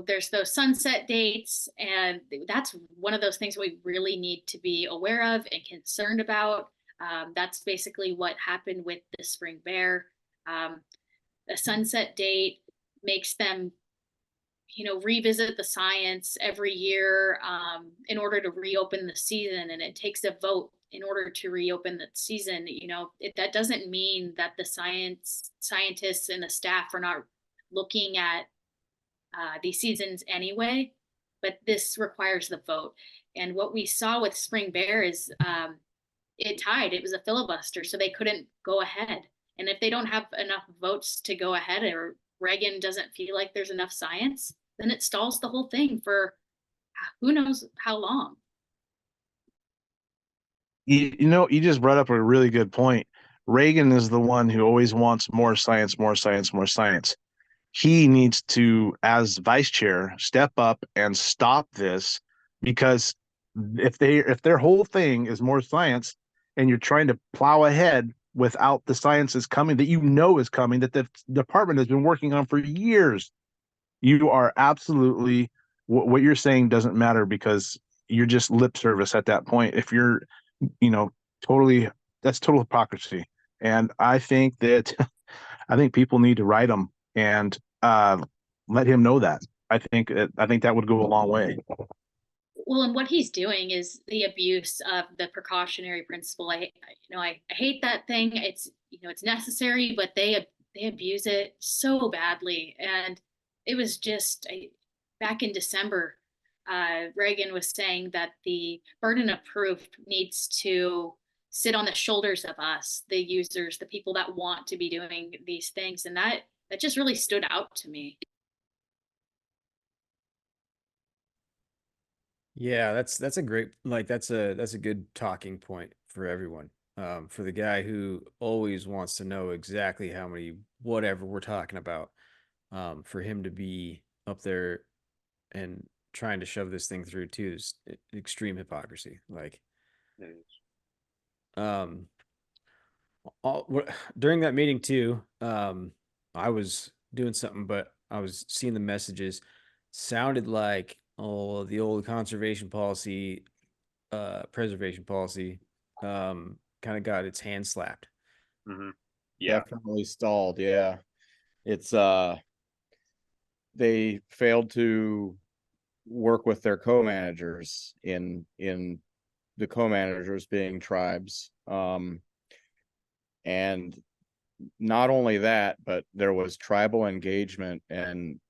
there's those sunset dates, and that's one of those things we really need to be aware of and concerned about. That's basically what happened with the spring bear. A sunset date makes them, revisit the science every year in order to reopen the season, and it takes a vote in order to reopen the season. That doesn't mean that the scientists and the staff are not looking at these seasons anyway, but this requires the vote. And what we saw with spring bear is it tied. It was a filibuster, so they couldn't go ahead. And if they don't have enough votes to go ahead, or Reagan doesn't feel like there's enough science, then it stalls the whole thing for who knows how long. You just brought up a really good point. Reagan is the one who always wants more science, more science, more science. He needs to, as vice chair, step up and stop this, because if their whole thing is more science, and you're trying to plow ahead without the science is coming, that is coming, that the department has been working on for years, you are absolutely, what you're saying doesn't matter, because you're just lip service at that point. If you're, totally, that's total hypocrisy. And I think that people need to write him and let him know that. I think that would go a long way. Well, and what he's doing is the abuse of the precautionary principle. I hate that thing. It's necessary, but they abuse it so badly. And it was just back in December, Reagan was saying that the burden of proof needs to sit on the shoulders of us, the users, the people that want to be doing these things. And that just really stood out to me. Yeah, that's a great, that's a good talking point for everyone. For the guy who always wants to know exactly how many whatever we're talking about, for him to be up there and trying to shove this thing through too is extreme hypocrisy. Um, during that meeting too, I was doing something, but I was seeing the messages. Sounded like, the old conservation policy, preservation policy, kind of got its hand slapped. Mm-hmm. Yeah, Definitely stalled. Yeah, it's they failed to work with their co-managers in the co-managers being tribes. And not only that, but there was tribal engagement, and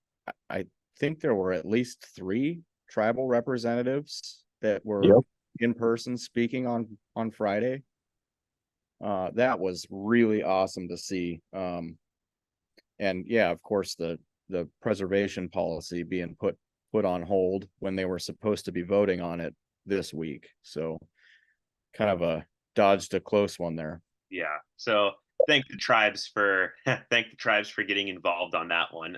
I think there were at least 3 tribal representatives that were in person speaking on Friday. That was really awesome to see. And yeah, of course, the preservation policy being put on hold when they were supposed to be voting on it this week. So kind of dodged a close one there. Yeah. So thank the tribes for getting involved on that one.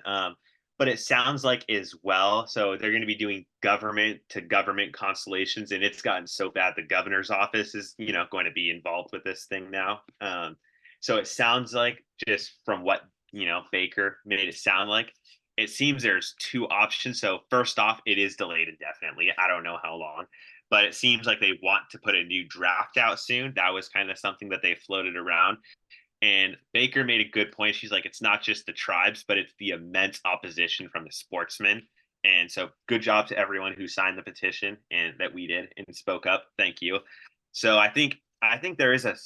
But it sounds like as well, so they're going to be doing government to government constellations, and it's gotten so bad the governor's office is going to be involved with this thing now. So it sounds like, just from what Baker made it sound like, it seems there's 2 options. So first off, it is delayed indefinitely. I don't know how long, but it seems like they want to put a new draft out soon. That was kind of something that they floated around. And Baker made a good point. She's like, it's not just the tribes, but it's the immense opposition from the sportsmen. And so good job to everyone who signed the petition and that we did and spoke up. Thank you. So I think there is a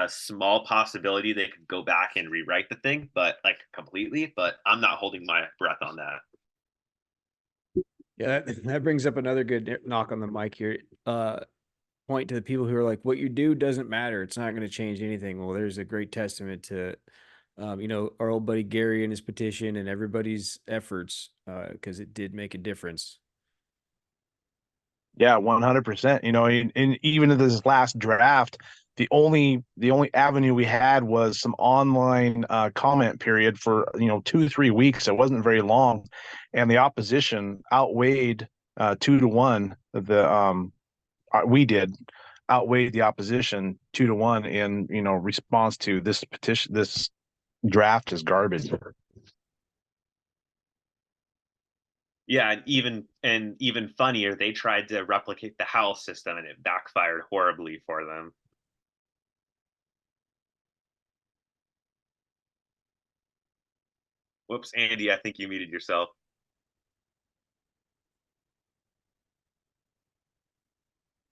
small possibility they could go back and rewrite the thing, but completely, but I'm not holding my breath on that. Yeah, that brings up another good knock on the mic here. Point to the people who are like, what you do doesn't matter. It's not going to change anything. Well, there's a great testament to, our old buddy Gary and his petition and everybody's efforts, because it did make a difference. Yeah, 100%. And even in this last draft, the only avenue we had was some online comment period for 2-3 weeks. It wasn't very long, and the opposition outweighed 2-1. Outweighed the opposition 2-1 in response to this petition, this draft is garbage. Yeah, and even funnier, they tried to replicate the house system and it backfired horribly for them. Whoops, Andy, I think you muted yourself.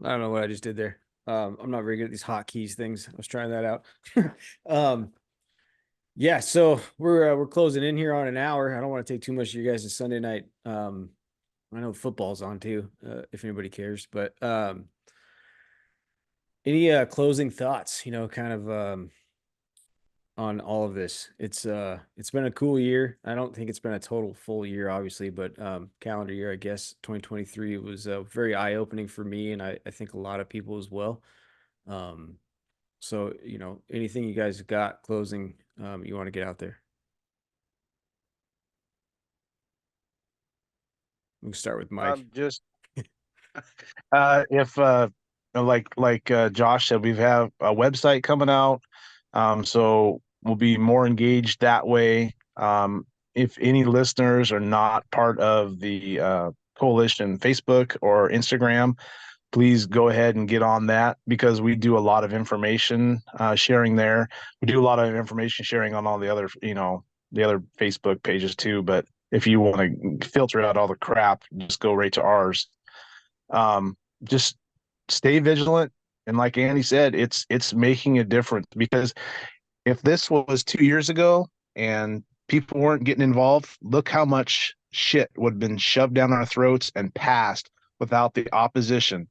I don't know what I just did there. I'm not very good at these hotkeys things. I was trying that out. Yeah, so we're closing in here on an hour. I don't want to take too much of you guys' Sunday night. I know football's on too, if anybody cares. But any closing thoughts? Kind of on all of this. It's been a cool year. I don't think it's been a total full year, obviously, but calendar year, I guess 2023 was very eye-opening for me, and I think a lot of people as well. So anything you guys got closing you want to get out there? We can start with Mike. Just if like Josh said, we have a website coming out, so we'll be more engaged that way. If any listeners are not part of the coalition Facebook or Instagram, please go ahead and get on that, because we do a lot of information sharing there. We do a lot of information sharing on all the other the other Facebook pages too. But if you want to filter out all the crap, just go right to ours. Just stay vigilant, and like Andy said, it's making a difference, because if this was 2 years ago and people weren't getting involved, look how much shit would have been shoved down our throats and passed without the opposition.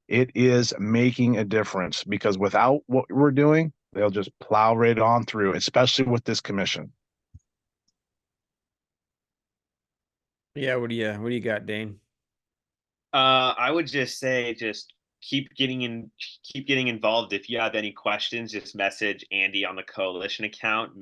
It is making a difference, because without what we're doing, they'll just plow right on through, especially with this commission. Yeah, what do you got, Dane? I would just say, just keep getting involved. If you have any questions, just message Andy on the coalition account.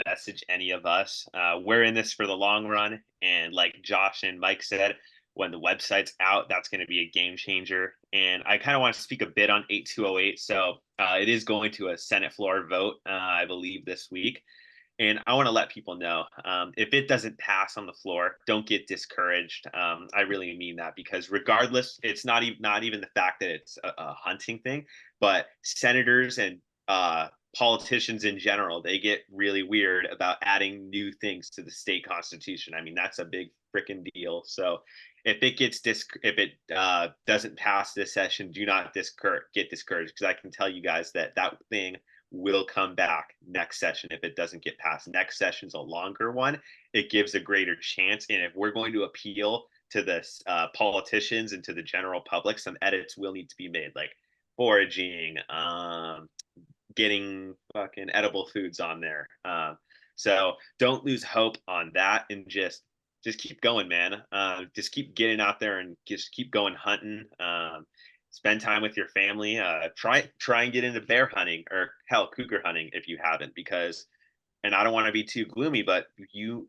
Message any of us. We're in this for the long run, and like Josh and Mike said, when the website's out, that's going to be a game changer. And I kind of want to speak a bit on 8208. So it is going to a Senate floor vote, I believe, this week. And I want to let people know, if it doesn't pass on the floor, don't get discouraged. I really mean that, because regardless, it's not even the fact that it's a hunting thing, but senators and politicians in general, they get really weird about adding new things to the state constitution. I mean, that's a big freaking deal. So if it doesn't pass this session, do not get discouraged, because I can tell you guys that thing will come back next session if it doesn't get passed. Next session's a longer one. It gives a greater chance. And if we're going to appeal to the politicians and to the general public, some edits will need to be made, like foraging, getting fucking edible foods on there. So don't lose hope on that, and just keep going, man. Just keep getting out there and just keep going hunting. Spend time with your family. Try and get into bear hunting, or hell, cougar hunting if you haven't, because, and I don't want to be too gloomy, but who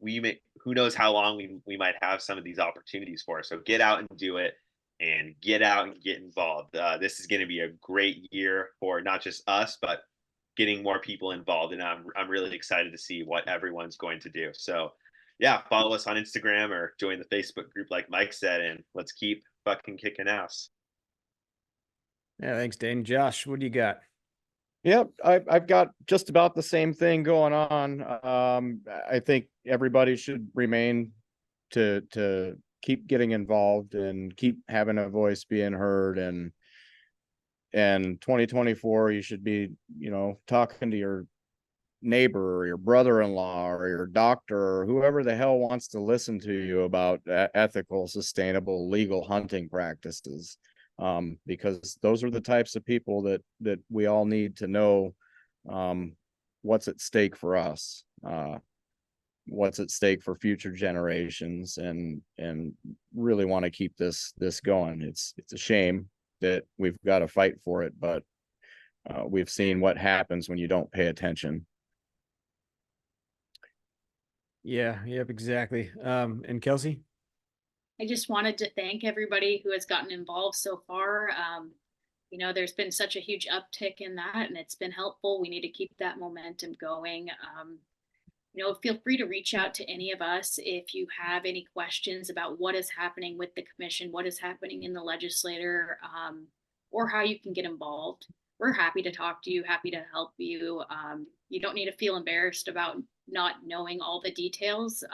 knows how long we might have some of these opportunities for. So get out and do it, and get out and get involved. This is going to be a great year for not just us, but getting more people involved. And I'm really excited to see what everyone's going to do. So yeah, follow us on Instagram or join the Facebook group like Mike said, and let's keep fucking kicking ass. Yeah, thanks, Dane. Josh, what do you got? Yep, I've got just about the same thing going on. I think everybody should remain to keep getting involved and keep having a voice being heard. And 2024, you should be, talking to your neighbor or your brother-in-law or your doctor or whoever the hell wants to listen to you about ethical, sustainable, legal hunting practices. Because those are the types of people that we all need to know what's at stake for us, what's at stake for future generations, and really want to keep this going. It's a shame that we've got to fight for it, but we've seen what happens when you don't pay attention. Yeah, yep, exactly. And Kelsi? I just wanted to thank everybody who has gotten involved so far. There's been such a huge uptick in that, and it's been helpful. We need to keep that momentum going. feel free to reach out to any of us if you have any questions about what is happening with the commission, what is happening in the legislature, or how you can get involved. We're happy to talk to you, happy to help you. You don't need to feel embarrassed about not knowing all the details.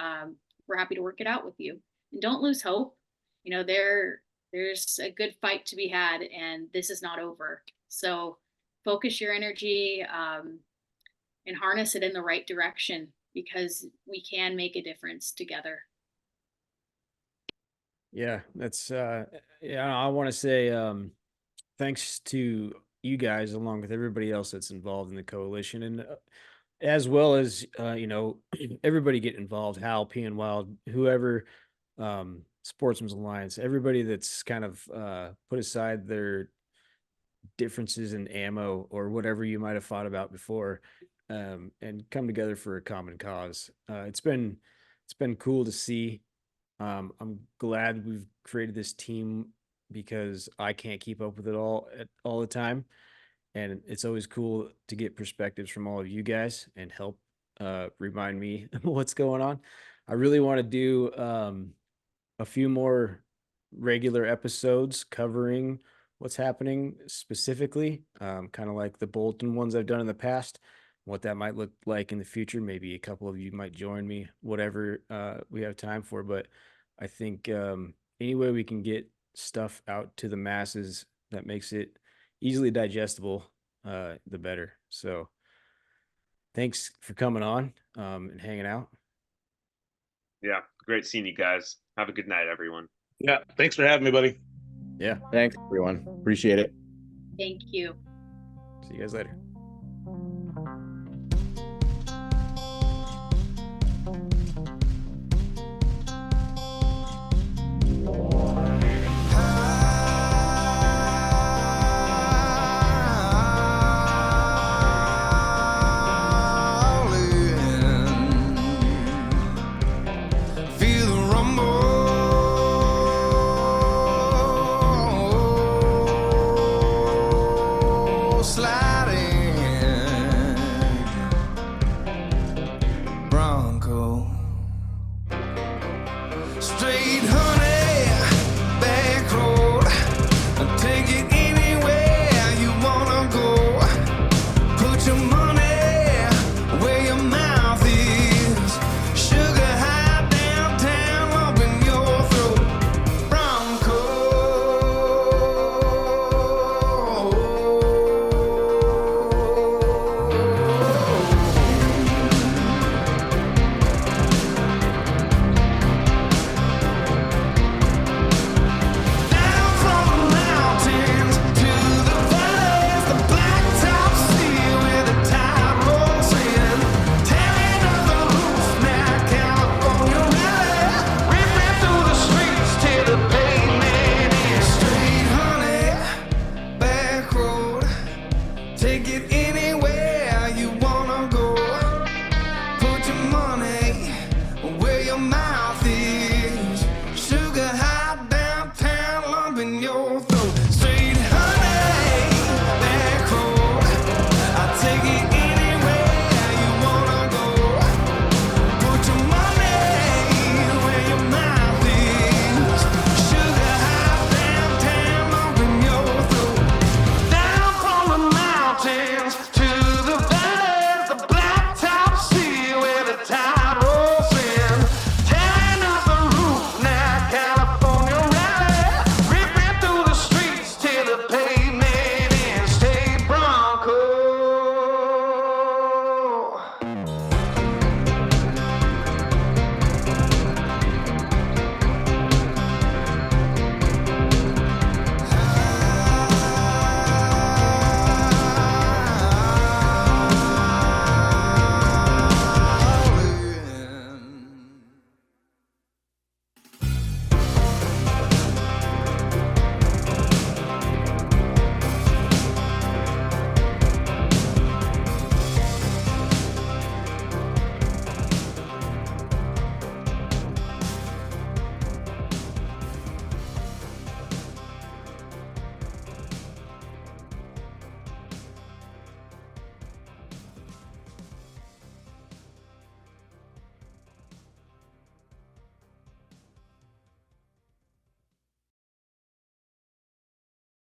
We're happy to work it out with you. And don't lose hope. There's a good fight to be had, and this is not over. So focus your energy and harness it in the right direction, because we can make a difference together. Yeah, that's I want to say thanks to you guys, along with everybody else that's involved in the coalition, and as well as everybody get involved. Hal, P and Wild, whoever, Sportsman's Alliance, everybody that's kind of put aside their differences in ammo or whatever you might have fought about before, and come together for a common cause. It's been cool to see. I'm glad we've created this team, because I can't keep up with it all the time, and it's always cool to get perspectives from all of you guys and help remind me what's going on. I really want to do a few more regular episodes covering what's happening specifically, kind of like the bulletin ones I've done in the past, what that might look like in the future. Maybe a couple of you might join me, whatever we have time for. But I think any way we can get stuff out to the masses that makes it easily digestible, the better. So thanks for coming on and hanging out. Yeah, great seeing you guys. Have a good night, everyone. Yeah, thanks for having me, buddy. Yeah. Thanks, everyone. Appreciate it. Thank you. See you guys later. Take it in.